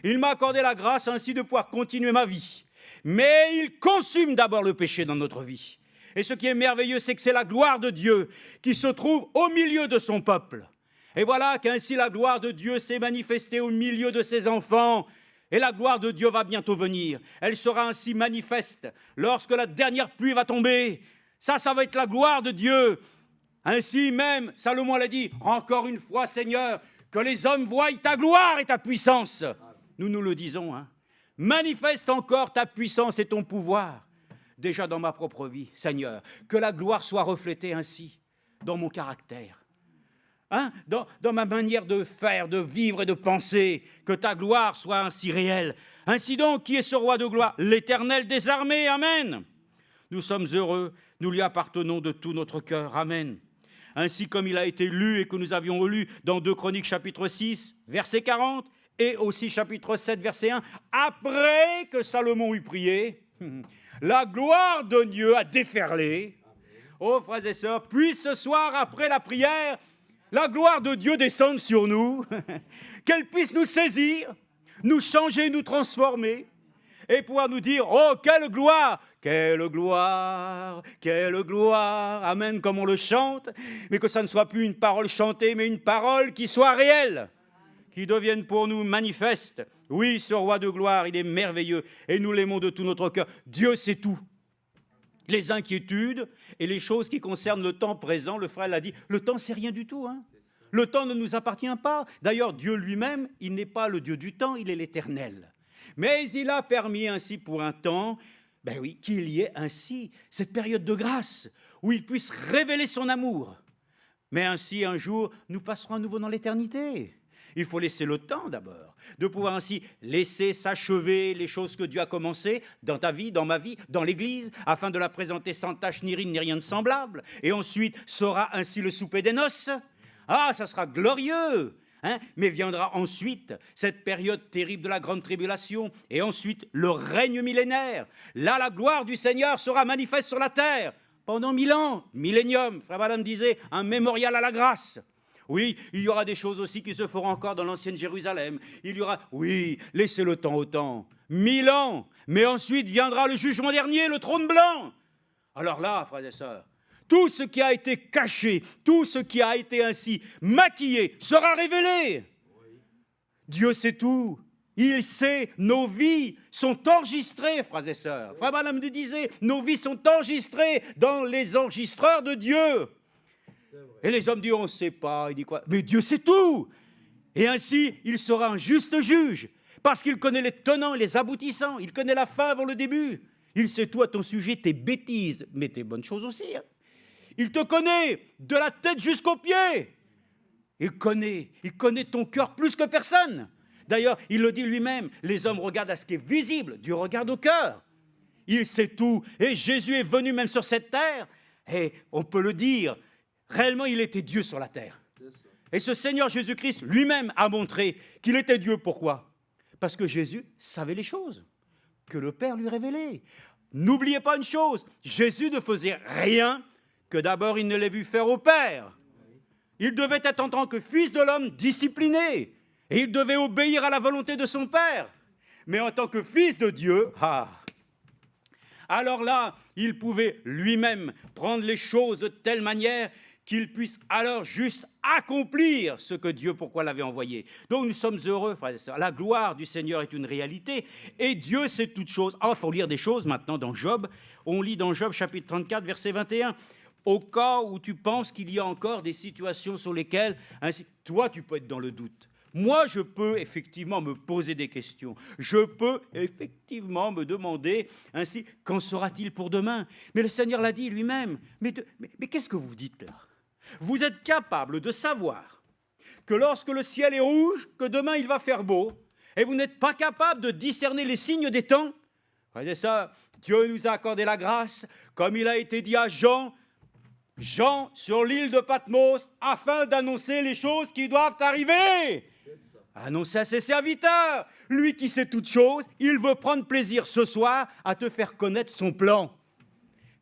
Il m'a accordé la grâce ainsi de pouvoir continuer ma vie. Mais il consume d'abord le péché dans notre vie. Et ce qui est merveilleux, c'est que c'est la gloire de Dieu qui se trouve au milieu de son peuple. Et voilà qu'ainsi la gloire de Dieu s'est manifestée au milieu de ses enfants. Et la gloire de Dieu va bientôt venir. Elle sera ainsi manifeste lorsque la dernière pluie va tomber. Ça va être la gloire de Dieu. Ainsi même, Salomon l'a dit, encore une fois, Seigneur, que les hommes voient ta gloire et ta puissance. Nous nous le disons, manifeste encore ta puissance et ton pouvoir, déjà dans ma propre vie, Seigneur, que la gloire soit reflétée ainsi dans mon caractère, dans ma manière de faire, de vivre et de penser, que ta gloire soit ainsi réelle. Ainsi donc, qui est ce roi de gloire? L'Éternel des armées, amen. Nous sommes heureux, nous lui appartenons de tout notre cœur, amen. Ainsi comme il a été lu et que nous avions lu dans 2 Chroniques chapitre 6, verset 40, et aussi chapitre 7, verset 1, après que Salomon eut prié, la gloire de Dieu a déferlé. Oh, frères et sœurs, puis ce soir, après la prière, la gloire de Dieu descende sur nous, qu'elle puisse nous saisir, nous changer, nous transformer, et pouvoir nous dire, oh, quelle gloire! Quelle gloire, quelle gloire, amen, comme on le chante, mais que ça ne soit plus une parole chantée, mais une parole qui soit réelle, qui devienne pour nous manifeste. Oui, ce roi de gloire, il est merveilleux, et nous l'aimons de tout notre cœur. Dieu sait tout. Les inquiétudes et les choses qui concernent le temps présent, le frère l'a dit, le temps, c'est rien du tout. Le temps ne nous appartient pas. D'ailleurs, Dieu lui-même, il n'est pas le Dieu du temps, il est l'Éternel. Mais il a permis ainsi pour un temps, qu'il y ait ainsi cette période de grâce où il puisse révéler son amour. Mais ainsi, un jour, nous passerons à nouveau dans l'éternité. Il faut laisser le temps d'abord, de pouvoir ainsi laisser s'achever les choses que Dieu a commencées dans ta vie, dans ma vie, dans l'Église, afin de la présenter sans tache ni ride ni rien de semblable. Et ensuite sera ainsi le souper des noces. Ah, ça sera glorieux! Mais viendra ensuite cette période terrible de la grande tribulation et ensuite le règne millénaire. Là, la gloire du Seigneur sera manifeste sur la terre pendant 1000 ans, millénium. Frère Madame disait, un mémorial à la grâce. Oui, il y aura des choses aussi qui se feront encore dans l'ancienne Jérusalem. Il y aura, oui, laissez le temps au temps. 1000 ans, mais ensuite viendra le jugement dernier, le trône blanc. Alors là, frères et sœurs, tout ce qui a été caché, tout ce qui a été ainsi maquillé sera révélé. Dieu sait tout. Il sait, nos vies sont enregistrées, frères et sœurs. Frère Madame nous disait, nos vies sont enregistrées dans les enregistreurs de Dieu. Et les hommes disent, on ne sait pas. Il dit quoi? Mais Dieu sait tout. Et ainsi, il sera un juste juge, parce qu'il connaît les tenants et les aboutissants. Il connaît la fin avant le début. Il sait tout à ton sujet, tes bêtises, mais tes bonnes choses aussi. Il te connaît de la tête jusqu'aux pieds. Il connaît ton cœur plus que personne. D'ailleurs, il le dit lui-même, les hommes regardent à ce qui est visible, Dieu regarde au cœur. Il sait tout. Et Jésus est venu même sur cette terre. Et on peut le dire, réellement, il était Dieu sur la terre. Et ce Seigneur Jésus-Christ lui-même a montré qu'il était Dieu. Pourquoi? Parce que Jésus savait les choses que le Père lui révélait. N'oubliez pas une chose, Jésus ne faisait rien que d'abord il ne l'ait vu faire au Père. Il devait être en tant que fils de l'homme discipliné, et il devait obéir à la volonté de son Père. Mais en tant que fils de Dieu, alors là, il pouvait lui-même prendre les choses de telle manière qu'il puisse alors juste accomplir ce que Dieu, pourquoi l'avait envoyé. Donc nous sommes heureux, frères et sœurs. La gloire du Seigneur est une réalité et Dieu sait toutes choses. Ah, il faut lire des choses maintenant dans Job. On lit dans Job chapitre 34, verset 21. Au cas où tu penses qu'il y a encore des situations sur lesquelles, ainsi, toi, tu peux être dans le doute. Moi, je peux effectivement me poser des questions. Je peux effectivement me demander, ainsi, qu'en sera-t-il pour demain? Mais le Seigneur l'a dit lui-même. Mais qu'est-ce que vous dites là? Vous êtes capable de savoir que lorsque le ciel est rouge, que demain il va faire beau, et vous n'êtes pas capable de discerner les signes des temps? Voyez ça, Dieu nous a accordé la grâce, comme il a été dit à Jean, sur l'île de Patmos, afin d'annoncer les choses qui doivent arriver. Annoncer à ses serviteurs. Lui qui sait toutes choses, il veut prendre plaisir ce soir à te faire connaître son plan.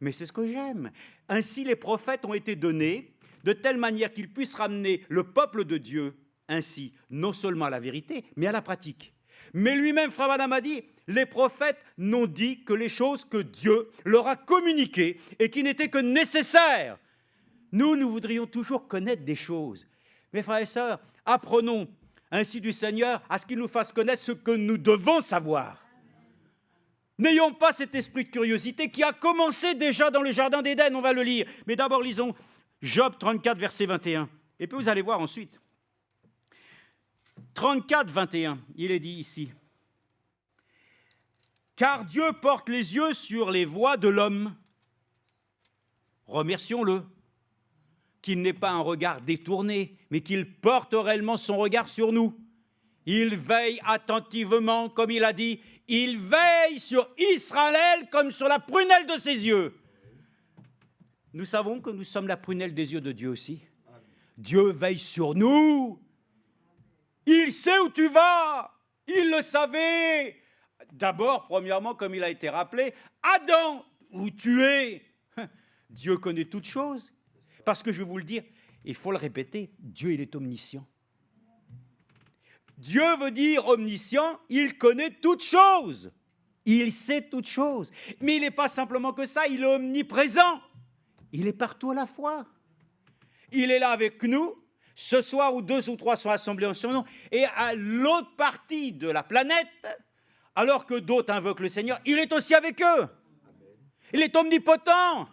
Mais c'est ce que j'aime. Ainsi, les prophètes ont été donnés de telle manière qu'ils puissent ramener le peuple de Dieu, ainsi, non seulement à la vérité, mais à la pratique. Mais lui-même, Frère Branham a dit, les prophètes n'ont dit que les choses que Dieu leur a communiquées et qui n'étaient que nécessaires. Nous voudrions toujours connaître des choses. Mes frères et sœurs, apprenons ainsi du Seigneur à ce qu'il nous fasse connaître ce que nous devons savoir. N'ayons pas cet esprit de curiosité qui a commencé déjà dans le jardin d'Éden, on va le lire. Mais d'abord, lisons Job 34, verset 21. Et puis vous allez voir ensuite. 34, 21, il est dit ici. Car Dieu porte les yeux sur les voies de l'homme. Remercions-le. Qu'il n'ait pas un regard détourné, mais qu'il porte réellement son regard sur nous. Il veille attentivement, comme il a dit, il veille sur Israël comme sur la prunelle de ses yeux. Nous savons que nous sommes la prunelle des yeux de Dieu aussi. Dieu veille sur nous. Il sait où tu vas. Il le savait. D'abord, premièrement, comme il a été rappelé, Adam, où tu es. Dieu connaît toutes choses. Parce que je vais vous le dire, il faut le répéter, Dieu, il est omniscient. Dieu veut dire omniscient, il connaît toutes choses. Il sait toutes choses. Mais il n'est pas simplement que ça, il est omniprésent. Il est partout à la fois. Il est là avec nous, ce soir où 2 ou 3 sont assemblés en son nom, et à l'autre partie de la planète, alors que d'autres invoquent le Seigneur, il est aussi avec eux. Il est omnipotent.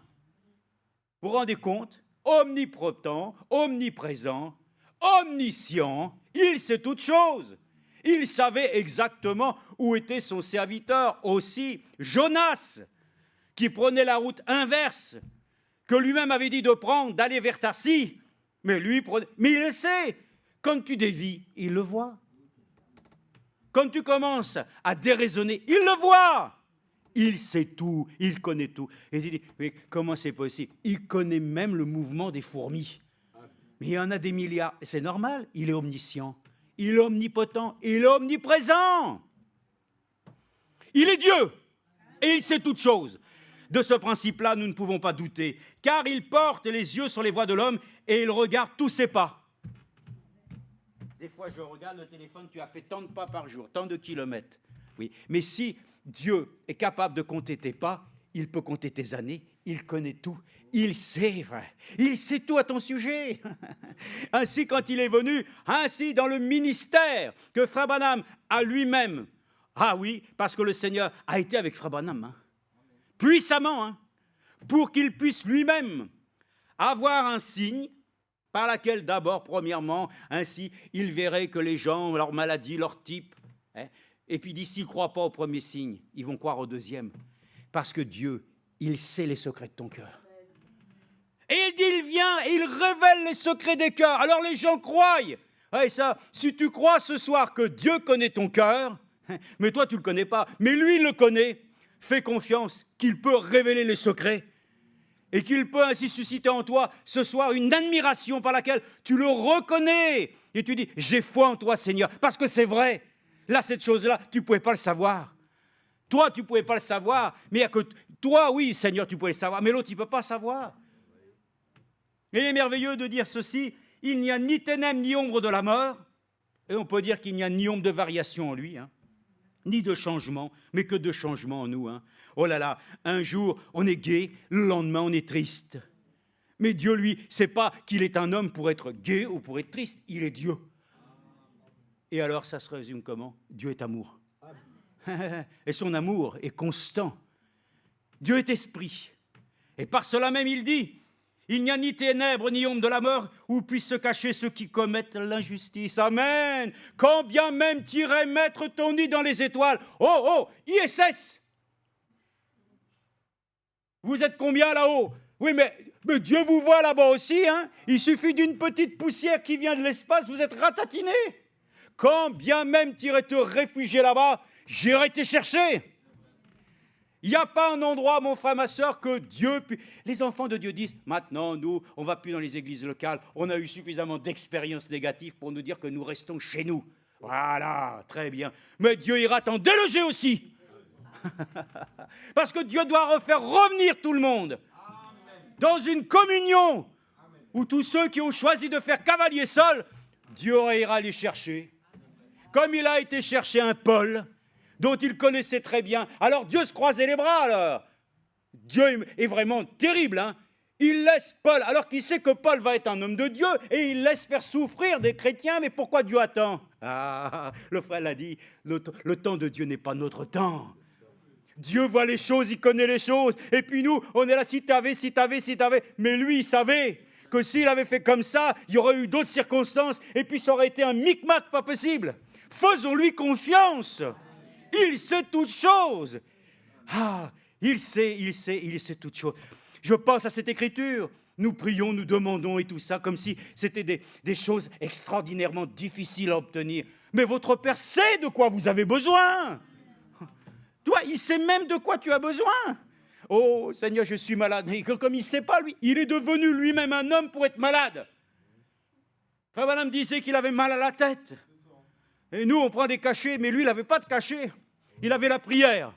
Vous vous rendez compte? Omnipotent, omniprésent, omniscient, il sait toutes choses. Il savait exactement où était son serviteur aussi, Jonas, qui prenait la route inverse, que lui-même avait dit de prendre, d'aller vers Tarsis. Mais lui, mais il le sait. Quand tu dévies, il le voit. Quand tu commences à déraisonner, il le voit. Il sait tout, il connaît tout. Et tu dis, mais comment c'est possible? Il connaît même le mouvement des fourmis. Mais il y en a des milliards. Et c'est normal, il est omniscient, il est omnipotent, il est omniprésent. Il est Dieu et il sait toutes choses. De ce principe-là, nous ne pouvons pas douter, car il porte les yeux sur les voies de l'homme et il regarde tous ses pas. Des fois, je regarde le téléphone, tu as fait tant de pas par jour, tant de kilomètres. Oui, mais si Dieu est capable de compter tes pas, il peut compter tes années, il connaît tout, il sait, frère, il sait tout à ton sujet. Ainsi, quand il est venu, ainsi dans le ministère que Frère Branham a lui-même, ah oui, parce que le Seigneur a été avec Frère Branham, puissamment, pour qu'il puisse lui-même avoir un signe par laquelle d'abord, premièrement, ainsi, il verrait que les gens, leur maladie, leur type, et puis d'ici, ils ne croient pas au premier signe, ils vont croire au deuxième. Parce que Dieu, il sait les secrets de ton cœur. Et il dit, il vient et il révèle les secrets des cœurs. Alors les gens croient. Et ça, si tu crois ce soir que Dieu connaît ton cœur, mais toi tu ne le connais pas, mais lui il le connaît, fais confiance qu'il peut révéler les secrets et qu'il peut ainsi susciter en toi ce soir une admiration par laquelle tu le reconnais. Et tu dis, j'ai foi en toi Seigneur, parce que c'est vrai. Là, cette chose-là, tu ne pouvais pas le savoir. Toi, tu ne pouvais pas le savoir. Mais il y a que toi, oui, Seigneur, tu pouvais le savoir. Mais l'autre, il ne peut pas savoir. Et il est merveilleux de dire ceci. Il n'y a ni ténèbres, ni ombre de la mort. Et on peut dire qu'il n'y a ni ombre de variation en lui. ni de changement, mais que de changement en nous. Hein. Oh là là, un jour, on est gai, le lendemain, on est triste. Mais Dieu, lui, c'est pas qu'il est un homme pour être gai ou pour être triste, il est Dieu. Et alors, ça se résume comment? Dieu est amour. Et son amour est constant. Dieu est esprit. Et par cela même, il dit, il n'y a ni ténèbres ni ombre de la mort où puissent se cacher ceux qui commettent l'injustice. Amen. Quand bien même t'irais mettre ton nid dans les étoiles. Oh, ISS. Vous êtes combien là-haut? Oui, mais Dieu vous voit là-bas aussi. Hein. Il suffit d'une petite poussière qui vient de l'espace, vous êtes ratatiné. Quand bien même t'irais te réfugier là-bas, j'irai te chercher. Il n'y a pas un endroit, mon frère, ma soeur, que Dieu... Les enfants de Dieu disent, maintenant, nous, on ne va plus dans les églises locales, on a eu suffisamment d'expériences négatives pour nous dire que nous restons chez nous. Voilà, très bien. Mais Dieu ira t'en déloger aussi. Parce que Dieu doit refaire revenir tout le monde dans une communion où tous ceux qui ont choisi de faire cavalier seul, Dieu ira les chercher. Comme il a été chercher un Paul, dont il connaissait très bien. Alors Dieu se croisait les bras, alors. Dieu est vraiment terrible, hein. Il laisse Paul, alors qu'il sait que Paul va être un homme de Dieu, et il laisse faire souffrir des chrétiens, mais pourquoi Dieu attend? Ah, le frère l'a dit, le temps de Dieu n'est pas notre temps. Dieu voit les choses, il connaît les choses, et puis nous, on est là, si t'avais, mais lui, il savait que s'il avait fait comme ça, il y aurait eu d'autres circonstances, et puis ça aurait été un micmac pas possible. Faisons-lui confiance. Il sait toutes choses. Ah, il sait toutes choses. Je pense à cette écriture. Nous prions, nous demandons et tout ça, comme si c'était des choses extraordinairement difficiles à obtenir. Mais votre Père sait de quoi vous avez besoin. Toi, il sait même de quoi tu as besoin. Oh, Seigneur, je suis malade. Mais comme il ne sait pas, lui, il est devenu lui-même un homme pour être malade. Frère Branham disait qu'il avait mal à la tête. Et nous, on prend des cachets, mais lui, il n'avait pas de cachet. Il avait la prière.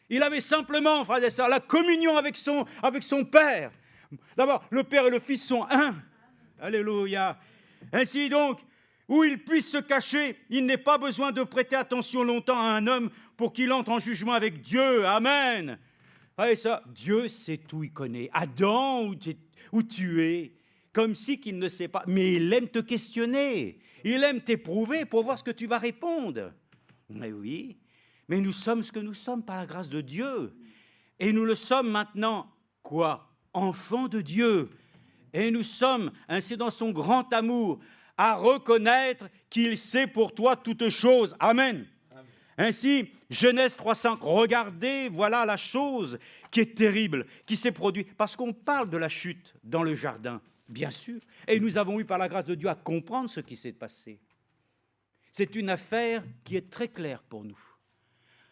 Il avait simplement, frères et sœurs, la communion avec son Père. D'abord, le Père et le Fils sont un. Alléluia. Ainsi donc, où il puisse se cacher, il n'est pas besoin de prêter attention longtemps à un homme pour qu'il entre en jugement avec Dieu. Amen. Frères et sœurs, Dieu sait tout, il connaît. Adam, où tu es, comme si qu'il ne sait pas. Mais il aime te questionner. Il aime t'éprouver pour voir ce que tu vas répondre. Mais oui, mais nous sommes ce que nous sommes par la grâce de Dieu. Et nous le sommes maintenant, quoi? Enfants de Dieu. Et nous sommes, ainsi dans son grand amour, à reconnaître qu'il sait pour toi toutes choses. Amen. Amen. Ainsi, Genèse 3:5, regardez, voilà la chose qui est terrible, qui s'est produite. Parce qu'on parle de la chute dans le jardin, bien sûr. Et nous avons eu par la grâce de Dieu à comprendre ce qui s'est passé. C'est une affaire qui est très claire pour nous.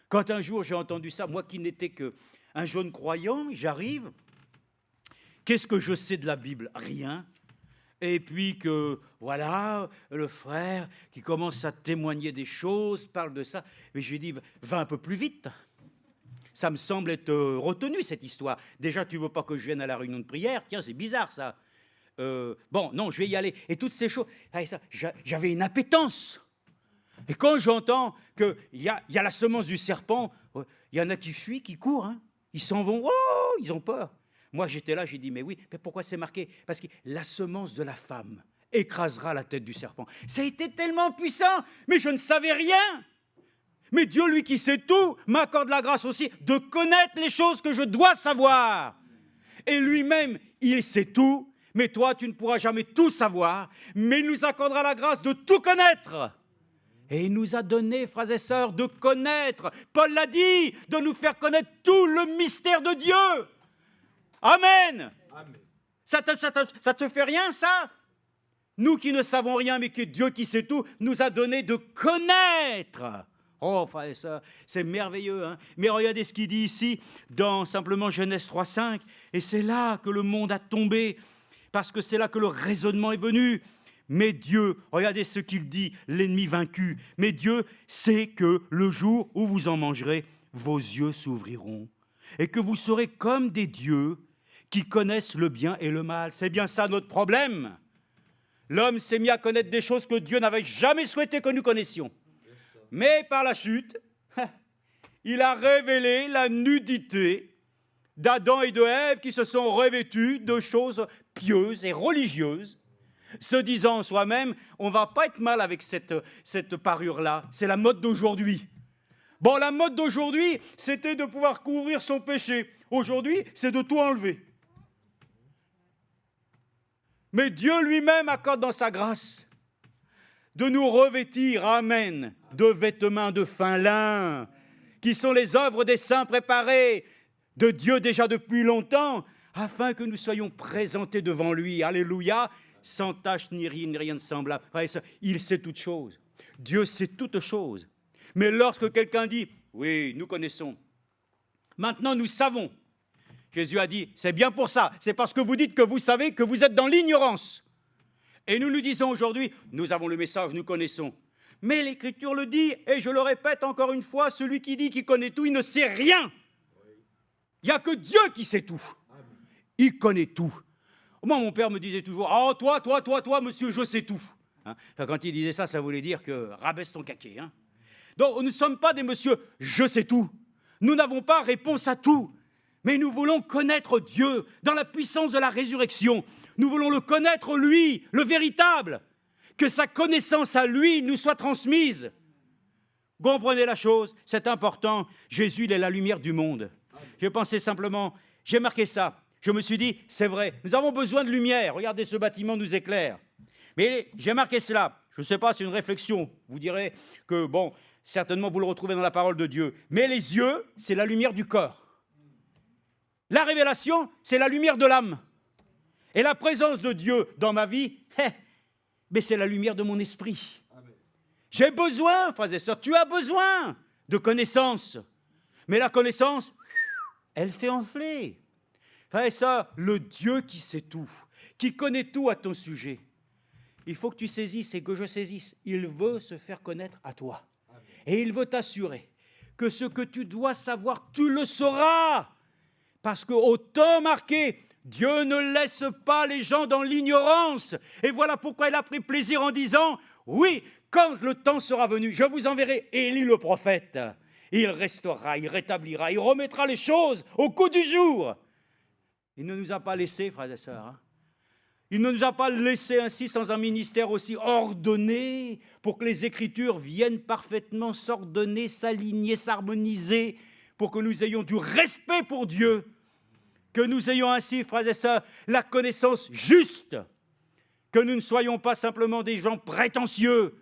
Quand un jour j'ai entendu ça, moi qui n'étais qu'un jeune croyant, j'arrive, qu'est-ce que je sais de la Bible? Rien. Et puis que, voilà, le frère qui commence à témoigner des choses, parle de ça, mais je lui dis, va un peu plus vite. Ça me semble être retenu, cette histoire. Déjà, tu ne veux pas que je vienne à la réunion de prière? Tiens, c'est bizarre, ça. Bon, non, je vais y aller. Et toutes ces choses, j'avais une appétence. Et quand j'entends qu'il y a la semence du serpent, il y en a qui fuient, qui courent, hein. Ils s'en vont, oh, ils ont peur. Moi, j'étais là, j'ai dit, mais oui, mais pourquoi c'est marqué? Parce que la semence de la femme écrasera la tête du serpent. Ça a été tellement puissant, mais je ne savais rien. Mais Dieu, lui qui sait tout, m'accorde la grâce aussi de connaître les choses que je dois savoir. Et lui-même, il sait tout, mais toi, tu ne pourras jamais tout savoir, mais il nous accordera la grâce de tout connaître. Et il nous a donné, frères et sœurs, de connaître, Paul l'a dit, de nous faire connaître tout le mystère de Dieu. Amen. Amen. Ça te fait rien, ça? Nous qui ne savons rien, mais que Dieu qui sait tout, nous a donné de connaître. Oh, frères et sœurs, c'est merveilleux, hein? Mais regardez ce qu'il dit ici, dans simplement Genèse 3:5, et c'est là que le monde a tombé, parce que c'est là que le raisonnement est venu. Mais Dieu, regardez ce qu'il dit, l'ennemi vaincu, mais Dieu sait que le jour où vous en mangerez, vos yeux s'ouvriront, et que vous serez comme des dieux qui connaissent le bien et le mal. C'est bien ça notre problème. L'homme s'est mis à connaître des choses que Dieu n'avait jamais souhaité que nous connaissions. Mais par la chute, il a révélé la nudité d'Adam et de Ève qui se sont revêtus de choses pieuses et religieuses, se disant en soi-même, on ne va pas être mal avec cette parure-là, c'est la mode d'aujourd'hui. Bon, la mode d'aujourd'hui, c'était de pouvoir couvrir son péché. Aujourd'hui, c'est de tout enlever. Mais Dieu lui-même accorde dans sa grâce de nous revêtir, amen, de vêtements de fin lin, qui sont les œuvres des saints préparés de Dieu déjà depuis longtemps, afin que nous soyons présentés devant lui, alléluia, sans tache ni rien de semblable. Il sait toutes choses. Dieu sait toutes choses. Mais lorsque quelqu'un dit, oui, nous connaissons, maintenant nous savons, Jésus a dit, c'est bien pour ça, c'est parce que vous dites que vous savez que vous êtes dans l'ignorance. Et nous nous disons aujourd'hui, nous avons le message, nous connaissons. Mais l'Écriture le dit, et je le répète encore une fois, celui qui dit qu'il connaît tout, il ne sait rien. Il n'y a que Dieu qui sait tout. Il connaît tout. Moi, mon père me disait toujours, oh, toi, monsieur, je sais tout. Hein? Quand il disait ça, ça voulait dire que rabaisse ton caquet. Hein? Donc, nous ne sommes pas des monsieur, je sais tout. Nous n'avons pas réponse à tout. Mais nous voulons connaître Dieu dans la puissance de la résurrection. Nous voulons le connaître, lui, le véritable. Que sa connaissance à lui nous soit transmise. Comprenez la chose, c'est important. Jésus, il est la lumière du monde. J'ai pensé simplement, j'ai marqué ça. Je me suis dit, c'est vrai, nous avons besoin de lumière. Regardez, ce bâtiment nous éclaire. Mais j'ai marqué cela. Je ne sais pas, c'est une réflexion. Vous direz que, bon, certainement vous le retrouvez dans la parole de Dieu. Mais les yeux, c'est la lumière du corps. La révélation, c'est la lumière de l'âme. Et la présence de Dieu dans ma vie, mais c'est la lumière de mon esprit. Amen. J'ai besoin, frères et sœurs, tu as besoin de connaissance. Mais la connaissance, elle fait enfler. Frères et sœurs, le Dieu qui sait tout, qui connaît tout à ton sujet, il faut que tu saisisses et que je saisisse. Il veut se faire connaître à toi. Amen. Et il veut t'assurer que ce que tu dois savoir, tu le sauras. Parce qu'au temps marqué, Dieu ne laisse pas les gens dans l'ignorance. Et voilà pourquoi il a pris plaisir en disant, oui, quand le temps sera venu, je vous enverrai Élie le prophète. Il restaurera, il rétablira, il remettra les choses au goût du jour. Il ne nous a pas laissés, frères et sœurs. Hein. Il ne nous a pas laissés ainsi sans un ministère aussi ordonné pour que les Écritures viennent parfaitement s'ordonner, s'aligner, s'harmoniser, pour que nous ayons du respect pour Dieu, que nous ayons ainsi, frères et sœurs, la connaissance juste, que nous ne soyons pas simplement des gens prétentieux.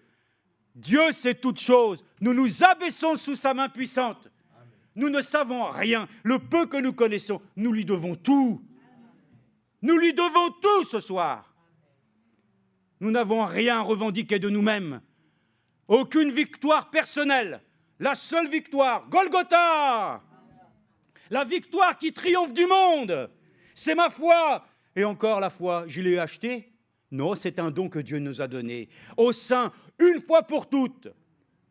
Dieu sait toutes choses. Nous nous abaissons sous sa main puissante. Amen. Nous ne savons rien. Le peu que nous connaissons, nous lui devons tout. Nous lui devons tout ce soir. Nous n'avons rien à revendiquer de nous-mêmes. Aucune victoire personnelle. La seule victoire, Golgotha, la victoire qui triomphe du monde, c'est ma foi. Et encore la foi, je l'ai achetée? Non, c'est un don que Dieu nous a donné, au sein, une fois pour toutes.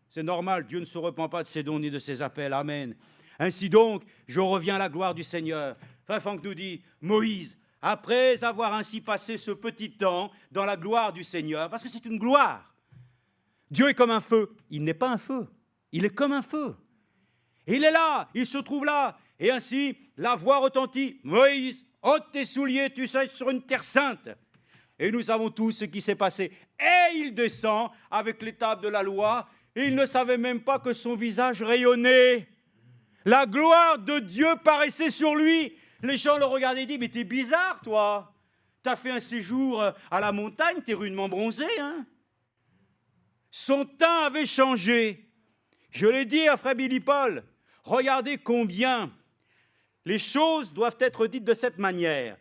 C'est normal, Dieu ne se repent pas de ses dons ni de ses appels, amen. Ainsi donc, je reviens à la gloire du Seigneur. Frère Franck nous dit, Moïse, après avoir ainsi passé ce petit temps dans la gloire du Seigneur, parce que c'est une gloire, Dieu est comme un feu, il n'est pas un feu. Il est comme un feu. Il est là, il se trouve là. Et ainsi, la voix retentit. Moïse, ôte tes souliers, tu seras sur une terre sainte. Et nous savons tous ce qui s'est passé. Et il descend avec les tables de la loi. Et il ne savait même pas que son visage rayonnait. La gloire de Dieu paraissait sur lui. Les gens le regardaient et disaient, mais t'es bizarre, toi. T'as fait un séjour à la montagne, t'es rudement bronzé. Hein? Son teint avait changé. Je l'ai dit à frère Billy Paul, regardez combien les choses doivent être dites de cette manière.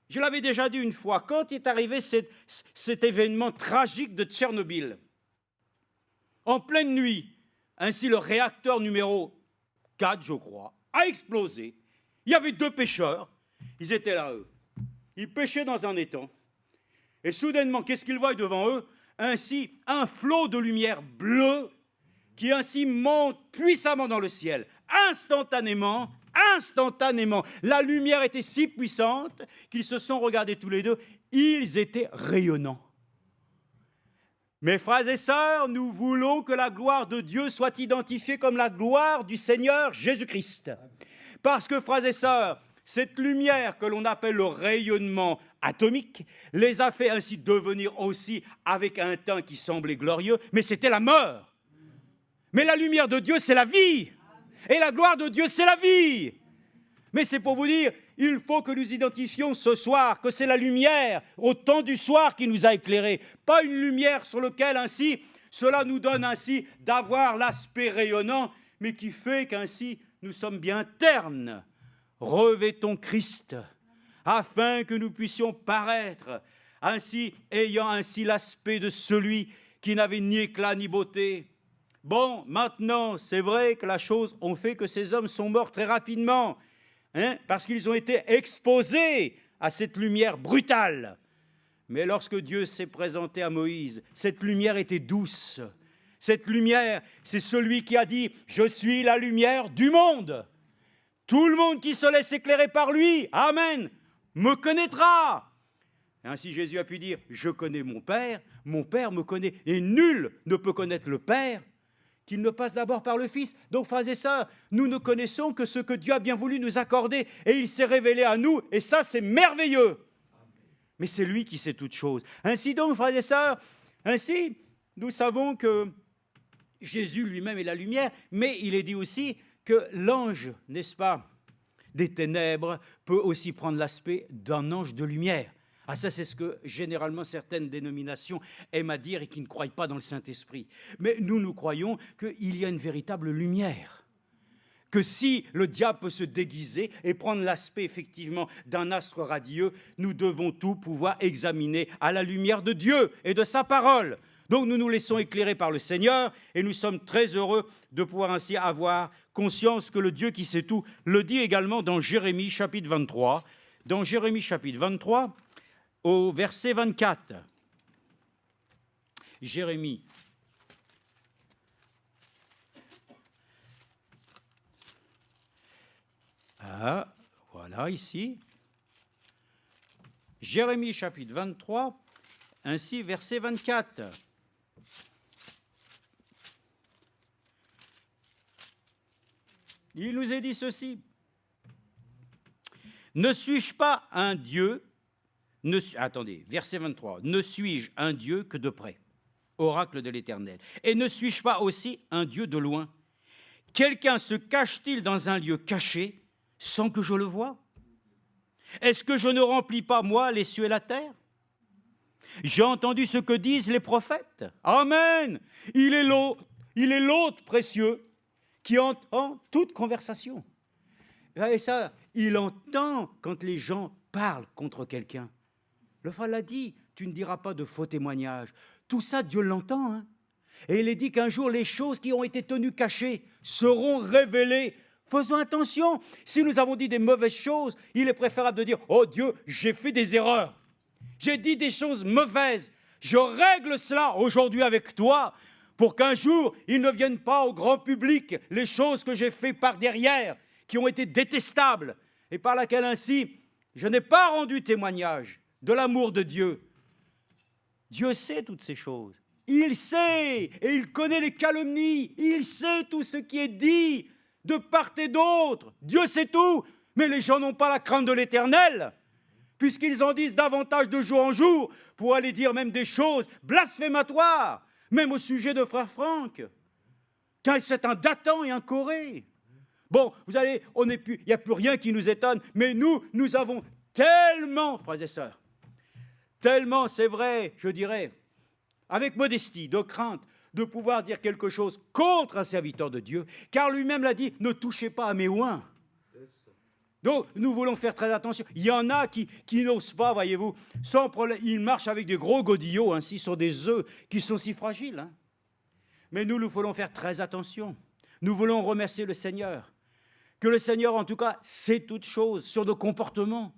Je l'avais déjà dit une fois, quand est arrivé cet événement tragique de Tchernobyl, en pleine nuit, ainsi le réacteur numéro 4, je crois, a explosé. Il y avait 2 pêcheurs, ils étaient là, eux. Ils pêchaient dans un étang. Et soudainement, qu'est-ce qu'ils voient devant eux? Ainsi, un flot de lumière bleue qui ainsi monte puissamment dans le ciel. Instantanément, la lumière était si puissante qu'ils se sont regardés tous les deux. Ils étaient rayonnants. Mes frères et sœurs, nous voulons que la gloire de Dieu soit identifiée comme la gloire du Seigneur Jésus-Christ. Parce que, frères et sœurs, cette lumière que l'on appelle le rayonnement atomique les a fait ainsi devenir aussi avec un teint qui semblait glorieux, mais c'était la mort. Mais la lumière de Dieu, c'est la vie. Et la gloire de Dieu, c'est la vie. Mais c'est pour vous dire, il faut que nous identifions ce soir que c'est la lumière au temps du soir qui nous a éclairés, pas une lumière sur laquelle ainsi, cela nous donne ainsi d'avoir l'aspect rayonnant, mais qui fait qu'ainsi nous sommes bien ternes. Revêtons Christ, afin que nous puissions paraître ainsi, ayant ainsi l'aspect de celui qui n'avait ni éclat ni beauté. Bon, maintenant, c'est vrai que la chose on fait que ces hommes sont morts très rapidement, parce qu'ils ont été exposés à cette lumière brutale. Mais lorsque Dieu s'est présenté à Moïse, cette lumière était douce. Cette lumière, c'est celui qui a dit « Je suis la lumière du monde ». Tout le monde qui se laisse éclairer par lui, amen, me connaîtra. Et ainsi Jésus a pu dire « Je connais mon Père me connaît, et nul ne peut connaître le Père qu'il ne passe d'abord par le Fils. » Donc, frères et sœurs, nous ne connaissons que ce que Dieu a bien voulu nous accorder, et il s'est révélé à nous, et ça, c'est merveilleux. Mais c'est lui qui sait toutes choses. Ainsi donc, frères et sœurs, ainsi, nous savons que Jésus lui-même est la lumière, mais il est dit aussi que l'ange, n'est-ce pas, des ténèbres peut aussi prendre l'aspect d'un ange de lumière. Ah, ça, c'est ce que généralement certaines dénominations aiment à dire et qui ne croient pas dans le Saint-Esprit. Mais nous croyons qu'il y a une véritable lumière. Que si le diable peut se déguiser et prendre l'aspect effectivement d'un astre radieux, nous devons tout pouvoir examiner à la lumière de Dieu et de sa parole. Donc nous nous laissons éclairer par le Seigneur et nous sommes très heureux de pouvoir ainsi avoir conscience que le Dieu qui sait tout le dit également dans Jérémie chapitre 23. Dans Jérémie chapitre 23, au verset 24. Jérémie. Ah, voilà ici. Jérémie chapitre 23, ainsi verset 24. Il nous est dit ceci. Ne suis-je pas un Dieu, attendez, verset 23. Ne suis-je un Dieu que de près, oracle de l'Éternel, et ne suis-je pas aussi un Dieu de loin? Quelqu'un se cache-t-il dans un lieu caché sans que je le voie? Est-ce que je ne remplis pas, moi, les cieux et la terre? J'ai entendu ce que disent les prophètes. Amen. Il est l'hôte précieux qui entend toute conversation. Et ça, il entend quand les gens parlent contre quelqu'un. Le frère l'a dit, tu ne diras pas de faux témoignages. Tout ça, Dieu l'entend. Hein. Et il est dit qu'un jour, les choses qui ont été tenues cachées seront révélées. Faisons attention. Si nous avons dit des mauvaises choses, il est préférable de dire « Oh Dieu, j'ai fait des erreurs. J'ai dit des choses mauvaises. Je règle cela aujourd'hui avec toi pour qu'un jour, il ne vienne pas au grand public les choses que j'ai faites par derrière, qui ont été détestables, et par laquelle ainsi, je n'ai pas rendu témoignage de l'amour de Dieu. » Dieu sait toutes ces choses. Il sait, et il connaît les calomnies. Il sait tout ce qui est dit de part et d'autre. Dieu sait tout, mais les gens n'ont pas la crainte de l'Éternel, puisqu'ils en disent davantage de jour en jour, pour aller dire même des choses blasphématoires, même au sujet de frère Franck, car c'est un Dathan et un Corée. Bon, vous allez, il n'y a plus rien qui nous étonne, mais nous avons tellement, frères et sœurs, tellement, c'est vrai, je dirais, avec modestie, de crainte, de pouvoir dire quelque chose contre un serviteur de Dieu, car lui-même l'a dit, ne touchez pas à mes oins. Donc, nous voulons faire très attention. Il y en a qui n'osent pas, voyez-vous, sans problème. Ils marchent avec des gros godillots, ainsi, sur des œufs qui sont si fragiles. Hein. Mais nous voulons faire très attention. Nous voulons remercier le Seigneur. Que le Seigneur, en tout cas, sait toutes choses sur nos comportements.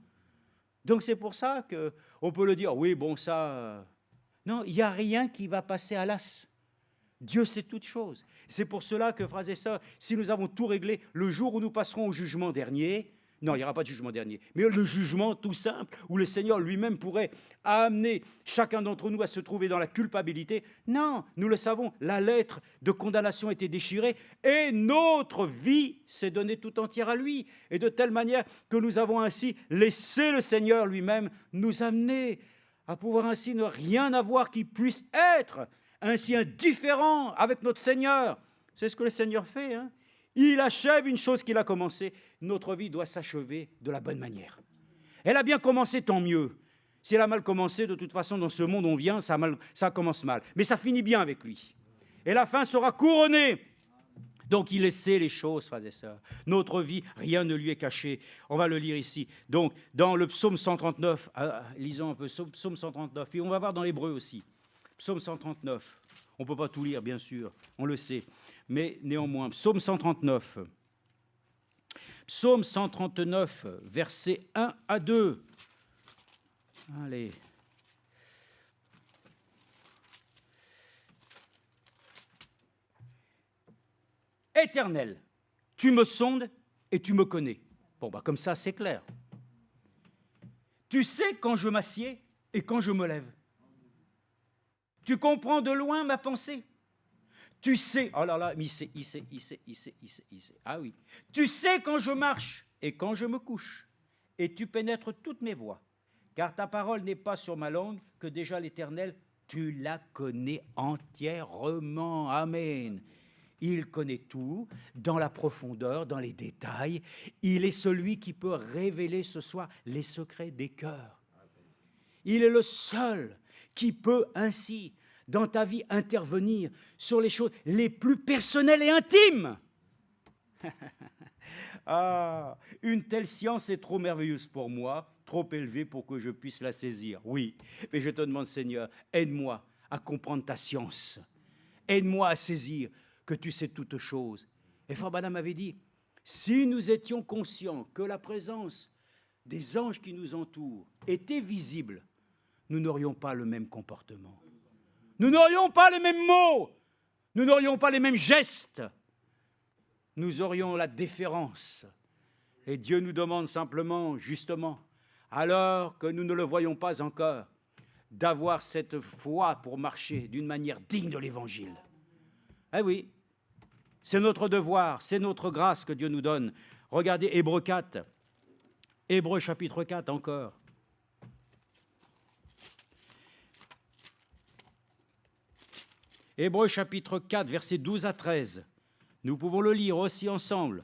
Donc, c'est pour ça qu'on peut le dire, oui, bon, ça... Non, il n'y a rien qui va passer à l'as. Dieu sait toutes choses. C'est pour cela que, frères et sœurs, si nous avons tout réglé, le jour où nous passerons au jugement dernier, Non, il n'y aura pas de jugement dernier. Mais le jugement tout simple, où le Seigneur lui-même pourrait amener chacun d'entre nous à se trouver dans la culpabilité. Non, nous le savons, la lettre de condamnation a été déchirée et notre vie s'est donnée tout entière à lui. Et de telle manière que nous avons ainsi laissé le Seigneur lui-même nous amener à pouvoir ainsi ne rien avoir qui puisse être ainsi indifférent avec notre Seigneur. C'est ce que le Seigneur fait, hein. Il achève une chose qu'il a commencée. Notre vie doit s'achever de la bonne manière. Elle a bien commencé, tant mieux. Si elle a mal commencé, de toute façon, dans ce monde où on vient, ça commence mal. Mais ça finit bien avec lui. Et la fin sera couronnée. Donc, il essaie les choses, frères et sœurs. Notre vie, rien ne lui est caché. On va le lire ici. Donc, dans le psaume 139, lisons un peu, psaume 139, puis on va voir dans l'hébreu aussi. Psaume 139. On ne peut pas tout lire, bien sûr, on le sait. Mais néanmoins, psaume 139. Psaume 139, versets 1 à 2. Allez. Éternel, tu me sondes et tu me connais. Bon, comme ça, c'est clair. Tu sais quand je m'assieds et quand je me lève. Tu comprends de loin ma pensée. Tu sais, oh là là, il sait. Ah oui. Tu sais quand je marche et quand je me couche. Et tu pénètres toutes mes voies. Car ta parole n'est pas sur ma langue, que déjà l'Éternel, tu la connais entièrement. Amen. Il connaît tout, dans la profondeur, dans les détails. Il est celui qui peut révéler ce soir les secrets des cœurs. Il est le seul qui peut ainsi, dans ta vie, intervenir sur les choses les plus personnelles et intimes. Ah, une telle science est trop merveilleuse pour moi, trop élevée pour que je puisse la saisir. Oui, mais je te demande, Seigneur, aide-moi à comprendre ta science. Aide-moi à saisir que tu sais toutes choses. Et Frère Branham avait dit, si nous étions conscients que la présence des anges qui nous entourent était visible, nous n'aurions pas le même comportement. Nous n'aurions pas les mêmes mots. Nous n'aurions pas les mêmes gestes. Nous aurions la déférence. Et Dieu nous demande simplement, justement, alors que nous ne le voyons pas encore, d'avoir cette foi pour marcher d'une manière digne de l'Évangile. Eh oui, c'est notre devoir, c'est notre grâce que Dieu nous donne. Regardez Hébreux 4, Hébreux chapitre 4 encore. Hébreux chapitre 4, versets 12 à 13. Nous pouvons le lire aussi ensemble.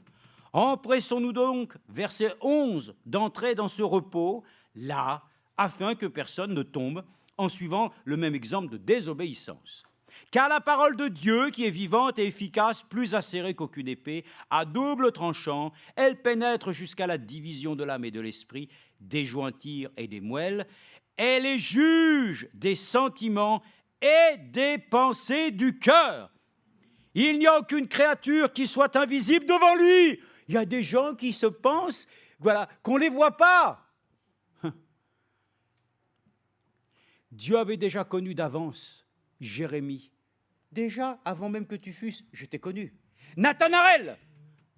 Empressons-nous donc, verset 11, d'entrer dans ce repos, là, afin que personne ne tombe en suivant le même exemple de désobéissance. Car la parole de Dieu, qui est vivante et efficace, plus acérée qu'aucune épée, à double tranchant, elle pénètre jusqu'à la division de l'âme et de l'esprit, des jointirs et des moelles, elle est juge des sentiments et des pensées du cœur. Il n'y a aucune créature qui soit invisible devant lui. Il y a des gens qui se pensent, voilà, qu'on ne les voit pas. Dieu avait déjà connu d'avance Jérémie. Déjà, avant même que tu fusses, je t'ai connu. Nathanaël,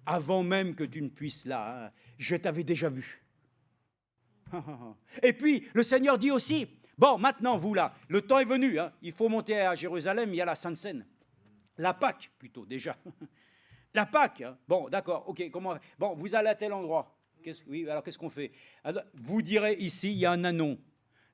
avant même que tu ne puisses là, hein, je t'avais déjà vu. Et puis, le Seigneur dit aussi, bon, maintenant, vous là, le temps est venu, hein, il faut monter à Jérusalem, il y a la Sainte Seine. La Pâque, plutôt, déjà. La Pâque, hein. Bon, d'accord, ok, comment... Bon, vous allez à tel endroit. Oui, alors qu'est-ce qu'on fait? Alors, vous direz ici, il y a un anon.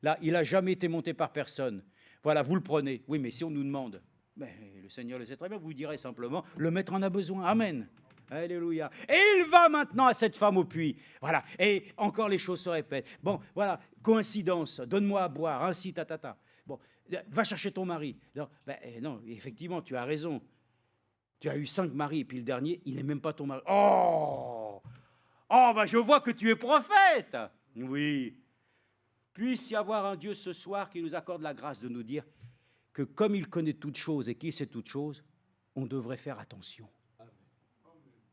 Là, il n'a jamais été monté par personne. Voilà, vous le prenez. Oui, mais si on nous demande, mais le Seigneur le sait très bien, vous direz simplement, le maître en a besoin. Amen. Alléluia. Et il va maintenant à cette femme au puits. Voilà. Et encore les choses se répètent. Bon, voilà, coïncidence, donne-moi à boire, ainsi, ta. Bon, va chercher ton mari. Non, non, effectivement, tu as raison. Tu as eu 5 maris, et puis le dernier, il n'est même pas ton mari. Oh, je vois que tu es prophète. Oui. Puisse y avoir un Dieu ce soir qui nous accorde la grâce de nous dire que comme il connaît toutes choses et qu'il sait toutes choses, on devrait faire attention.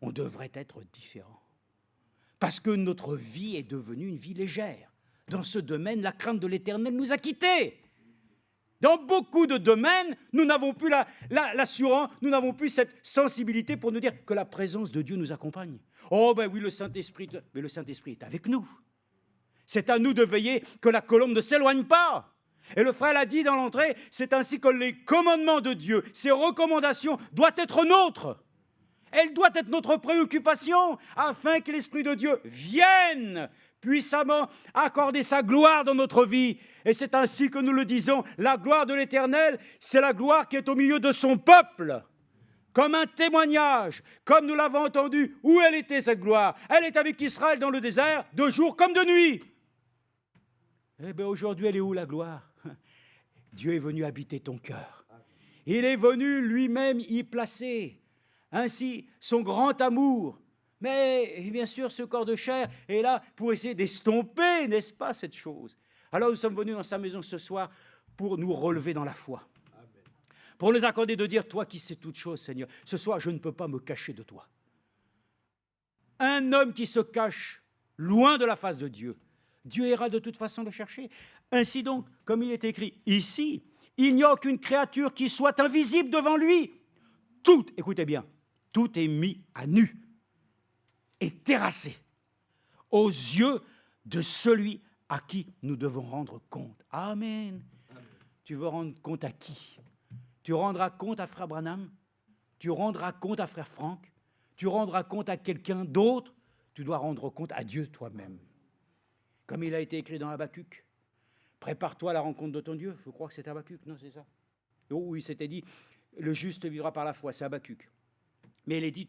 On devrait être différent. Parce que notre vie est devenue une vie légère. Dans ce domaine, la crainte de l'Éternel nous a quittés. Dans beaucoup de domaines, nous n'avons plus l'assurance, nous n'avons plus cette sensibilité pour nous dire que la présence de Dieu nous accompagne. Oh ben oui, le Saint-Esprit, mais le Saint-Esprit est avec nous. C'est à nous de veiller que la colombe ne s'éloigne pas. Et le frère l'a dit dans l'entrée, c'est ainsi que les commandements de Dieu, ses recommandations doivent être nôtres. Elle doit être notre préoccupation afin que l'Esprit de Dieu vienne puissamment accorder sa gloire dans notre vie. Et c'est ainsi que nous le disons, la gloire de l'Éternel, c'est la gloire qui est au milieu de son peuple. Comme un témoignage, comme nous l'avons entendu, où elle était cette gloire? Elle est avec Israël dans le désert, de jour comme de nuit. Eh bien aujourd'hui, elle est où la gloire? Dieu est venu habiter ton cœur. Il est venu lui-même y placer. Ainsi, son grand amour. Mais bien sûr, ce corps de chair est là pour essayer d'estomper, n'est-ce pas, cette chose? Alors nous sommes venus dans sa maison ce soir pour nous relever dans la foi. Amen. Pour nous accorder de dire, toi qui sais toutes choses, Seigneur, ce soir, je ne peux pas me cacher de toi. Un homme qui se cache loin de la face de Dieu, Dieu ira de toute façon le chercher. Ainsi donc, comme il est écrit ici, il n'y a aucune créature qui soit invisible devant lui. Tout, écoutez bien, tout est mis à nu et terrassé aux yeux de celui à qui nous devons rendre compte. Amen. Amen. Tu veux rendre compte à qui? Tu rendras compte à frère Branham? Tu rendras compte à frère Franck? Tu rendras compte à quelqu'un d'autre? Tu dois rendre compte à Dieu toi-même. Comme il a été écrit dans Habakkuk. Prépare-toi à la rencontre de ton Dieu. Je crois que c'est Habakkuk, non, c'est ça? Oh, oui, c'était dit, le juste vivra par la foi, c'est Habakkuk. Mais il est dit,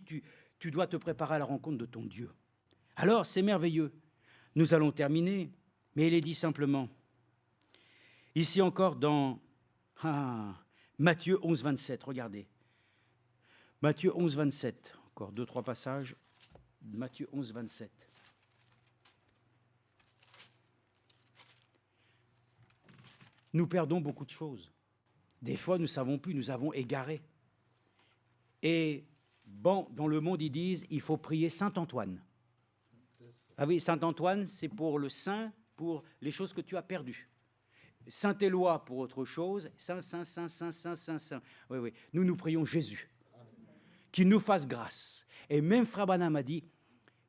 tu dois te préparer à la rencontre de ton Dieu. Alors, c'est merveilleux. Nous allons terminer, mais il est dit simplement, ici encore dans Matthieu 11, 27, regardez. Matthieu 11, 27, encore 2-3 passages. Matthieu 11, 27. Nous perdons beaucoup de choses. Des fois, nous ne savons plus, nous avons égaré. Et bon, dans le monde, ils disent, il faut prier Saint-Antoine. Ah oui, Saint-Antoine, c'est pour le saint, pour les choses que tu as perdues. Saint-Éloi pour autre chose, saint. Oui, oui. Nous prions Jésus, qu'il nous fasse grâce. Et même Frère Branham a dit,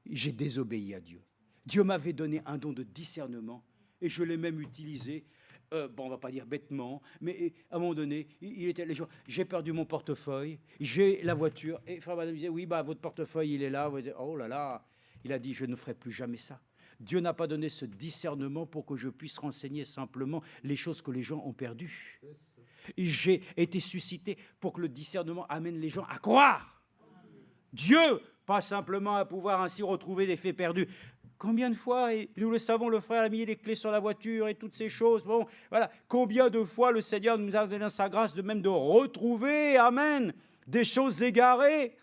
j'ai désobéi à Dieu. Dieu m'avait donné un don de discernement et je l'ai même utilisé. Bon, on ne va pas dire bêtement, mais à un moment donné, il était les gens, j'ai perdu mon portefeuille, j'ai la voiture, et Frère Branham disait, oui, votre portefeuille, il est là. Oh là là, il a dit, je ne ferai plus jamais ça. Dieu n'a pas donné ce discernement pour que je puisse renseigner simplement les choses que les gens ont perdues. J'ai été suscité pour que le discernement amène les gens à croire. Dieu, pas simplement à pouvoir ainsi retrouver des faits perdus. Combien de fois, et nous le savons, le frère a mis les clés sur la voiture et toutes ces choses. Bon, voilà. Combien de fois le Seigneur nous a donné sa grâce de même de retrouver, amen, des choses égarées.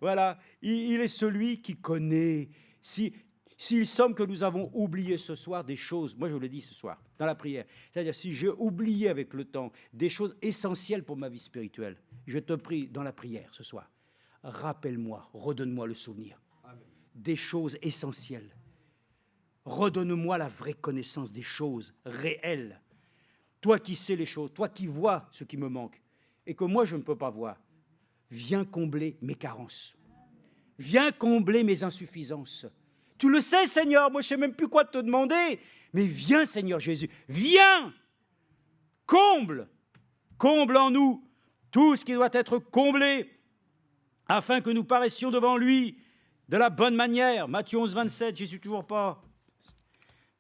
Voilà. Il est celui qui connaît. S'il semble que nous avons oublié ce soir des choses, moi je le dis ce soir, dans la prière, c'est-à-dire si j'ai oublié avec le temps des choses essentielles pour ma vie spirituelle, je te prie dans la prière ce soir, rappelle-moi, redonne-moi le souvenir. Amen. Des choses essentielles. Redonne-moi la vraie connaissance des choses réelles. Toi qui sais les choses, toi qui vois ce qui me manque et que moi je ne peux pas voir, viens combler mes carences. Viens combler mes insuffisances. Tu le sais, Seigneur, moi je ne sais même plus quoi te demander, mais viens, Seigneur Jésus, viens, comble en nous tout ce qui doit être comblé, afin que nous paraissions devant lui de la bonne manière. Matthieu 11, 27, j'y suis toujours pas.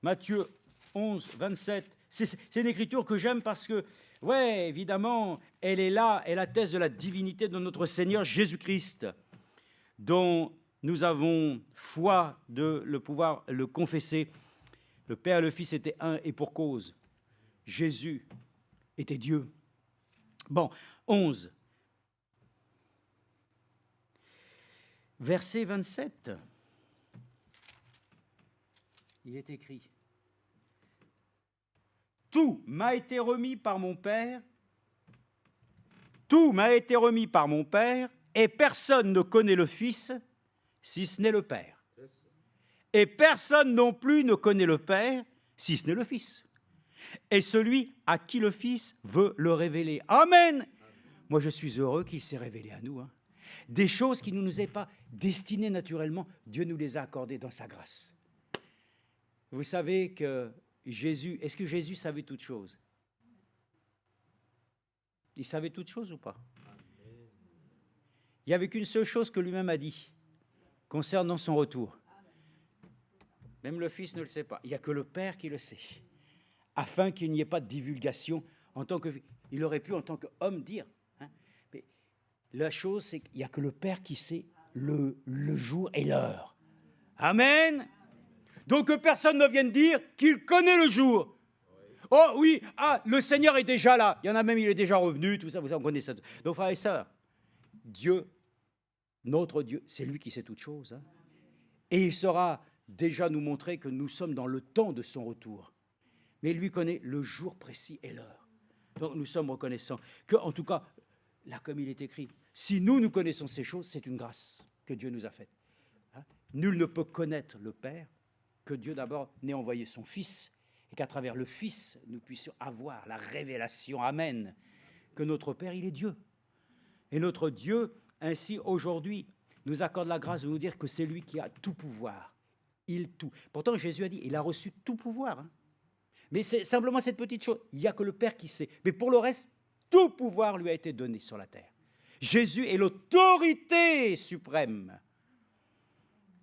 Matthieu 11, 27, c'est une écriture que j'aime parce que, ouais, évidemment, elle est là, elle atteste de la divinité de notre Seigneur Jésus-Christ, dont nous avons foi de le pouvoir le confesser. Le Père et le Fils étaient un et pour cause. Jésus était Dieu. Bon, 11. Verset 27. Il est écrit. Tout m'a été remis par mon Père. Tout m'a été remis par mon Père, et personne ne connaît le Fils, si ce n'est le Père. Et personne non plus ne connaît le Père, si ce n'est le Fils. est celui à qui le Fils veut le révéler. Amen. Moi, je suis heureux qu'il s'est révélé à nous. Des choses qui ne nous est pas destinées naturellement, Dieu nous les a accordées dans sa grâce. Vous savez que Jésus, est-ce que Jésus savait toutes choses? Il savait toutes choses ou pas? Il n'y avait qu'une seule chose que lui-même a dit concernant son retour. Même le Fils ne le sait pas. Il n'y a que le Père qui le sait. Afin qu'il n'y ait pas de divulgation en tant que... Il aurait pu en tant qu'homme dire. Mais la chose, c'est qu'il n'y a que le Père qui sait le jour et l'heure. Amen. Donc que personne ne vienne dire qu'il connaît le jour. Oh oui, le Seigneur est déjà là. Il y en a même, il est déjà revenu, tout ça, vous en connaissez ça. Donc frères et sœurs, Dieu, notre Dieu, c'est lui qui sait toutes choses. Et il saura déjà nous montrer que nous sommes dans le temps de son retour. Mais lui connaît le jour précis et l'heure. Donc nous sommes reconnaissants que, en tout cas, là comme il est écrit, si nous connaissons ces choses, c'est une grâce que Dieu nous a faite. Nul ne peut connaître le Père que Dieu d'abord n'ait envoyé son Fils et qu'à travers le Fils, nous puissions avoir la révélation, amen, que notre Père, il est Dieu. Et notre Dieu, ainsi, aujourd'hui, nous accorde la grâce de nous dire que c'est lui qui a tout pouvoir. Il tout. Pourtant, Jésus a dit, il a reçu tout pouvoir. Mais c'est simplement cette petite chose. Il n'y a que le Père qui sait. Mais pour le reste, tout pouvoir lui a été donné sur la terre. Jésus est l'autorité suprême.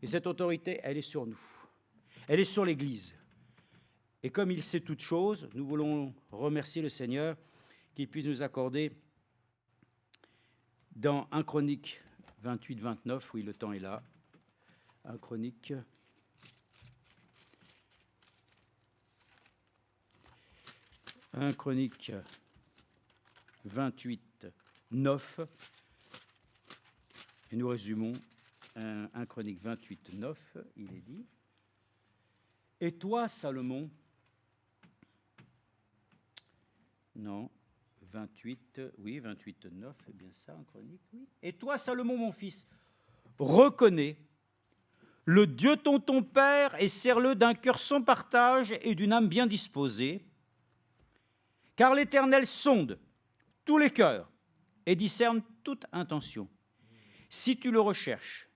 Et cette autorité, elle est sur nous. Elle est sur l'Église. Et comme il sait toutes choses, nous voulons remercier le Seigneur qu'il puisse nous accorder dans 1 Chronique 28-29, oui, le temps est là, 1 Chronique 28, 9, et nous résumons 1 Chronique 28, 9, il est dit, « Et toi, Salomon, non, 28, oui, 28, 9, c'est bien ça, 1 Chronique, oui. Et toi, Salomon, mon fils, reconnais le Dieu ton Père et sers-le d'un cœur sans partage et d'une âme bien disposée, car l'Éternel sonde tous les cœurs et discerne toute intention. Si tu le recherches,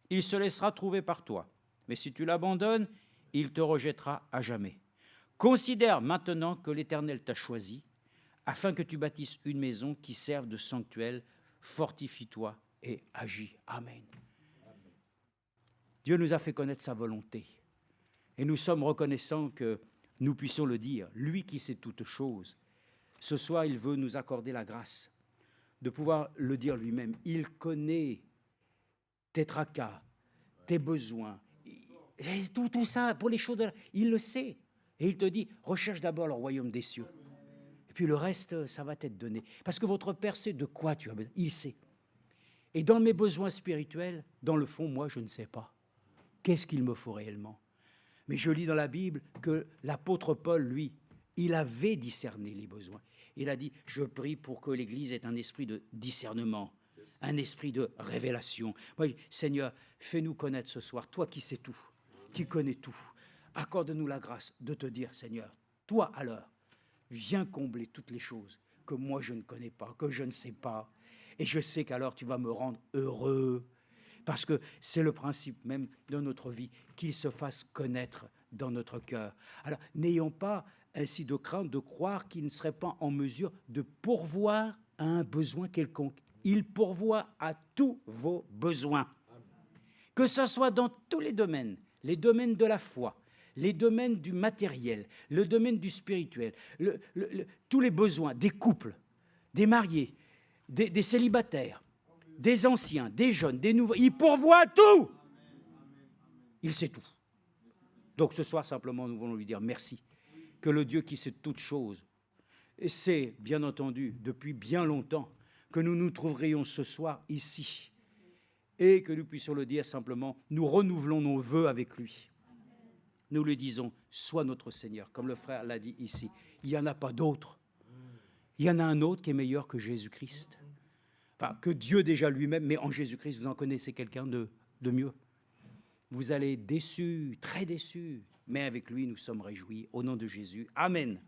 il se laissera trouver par toi, mais si tu l'abandonnes, il te rejettera à jamais. Considère maintenant que l'Éternel t'a choisi, afin que tu bâtisses une maison qui serve de sanctuaire, fortifie-toi et agis. Amen. Dieu nous a fait connaître sa volonté, et nous sommes reconnaissants que nous puissions le dire, lui qui sait toutes choses. Ce soir, il veut nous accorder la grâce de pouvoir le dire lui-même. Il connaît tes tracas, tes besoins, tout ça, pour les choses de la... Il le sait. Et il te dit, recherche d'abord le royaume des cieux. Et puis le reste, ça va t'être donné. Parce que votre Père sait de quoi tu as besoin. Il sait. Et dans mes besoins spirituels, dans le fond, moi, je ne sais pas. Qu'est-ce qu'il me faut réellement? Mais je lis dans la Bible que l'apôtre Paul, lui, il avait discerné les besoins. Il a dit, je prie pour que l'Église ait un esprit de discernement, un esprit de révélation. Oui, Seigneur, fais-nous connaître ce soir, toi qui sais tout, qui connais tout. Accorde-nous la grâce de te dire, Seigneur, toi alors, viens combler toutes les choses que moi je ne connais pas, que je ne sais pas. Et je sais qu'alors tu vas me rendre heureux, parce que c'est le principe même de notre vie, qu'il se fasse connaître dans notre cœur. Alors, n'ayons pas ainsi de crainte de croire qu'il ne serait pas en mesure de pourvoir à un besoin quelconque. Il pourvoit à tous vos besoins. Que ce soit dans tous les domaines de la foi, les domaines du matériel, le domaine du spirituel, tous les besoins des couples, des mariés, des célibataires, des anciens, des jeunes, des nouveaux. Il pourvoit à tout. Il sait tout. Donc ce soir, simplement, nous voulons lui dire merci. Que le Dieu qui sait toutes choses, et c'est bien entendu depuis bien longtemps que nous nous trouverions ce soir ici et que nous puissions le dire simplement, nous renouvelons nos vœux avec lui. Nous lui disons, sois notre Seigneur, comme le frère l'a dit ici. Il n'y en a pas d'autre. Il y en a un autre qui est meilleur que Jésus-Christ. Enfin, que Dieu déjà lui-même, mais en Jésus-Christ, vous en connaissez quelqu'un de mieux. Vous allez être déçus, très déçus, mais avec lui, nous sommes réjouis. Au nom de Jésus, Amen.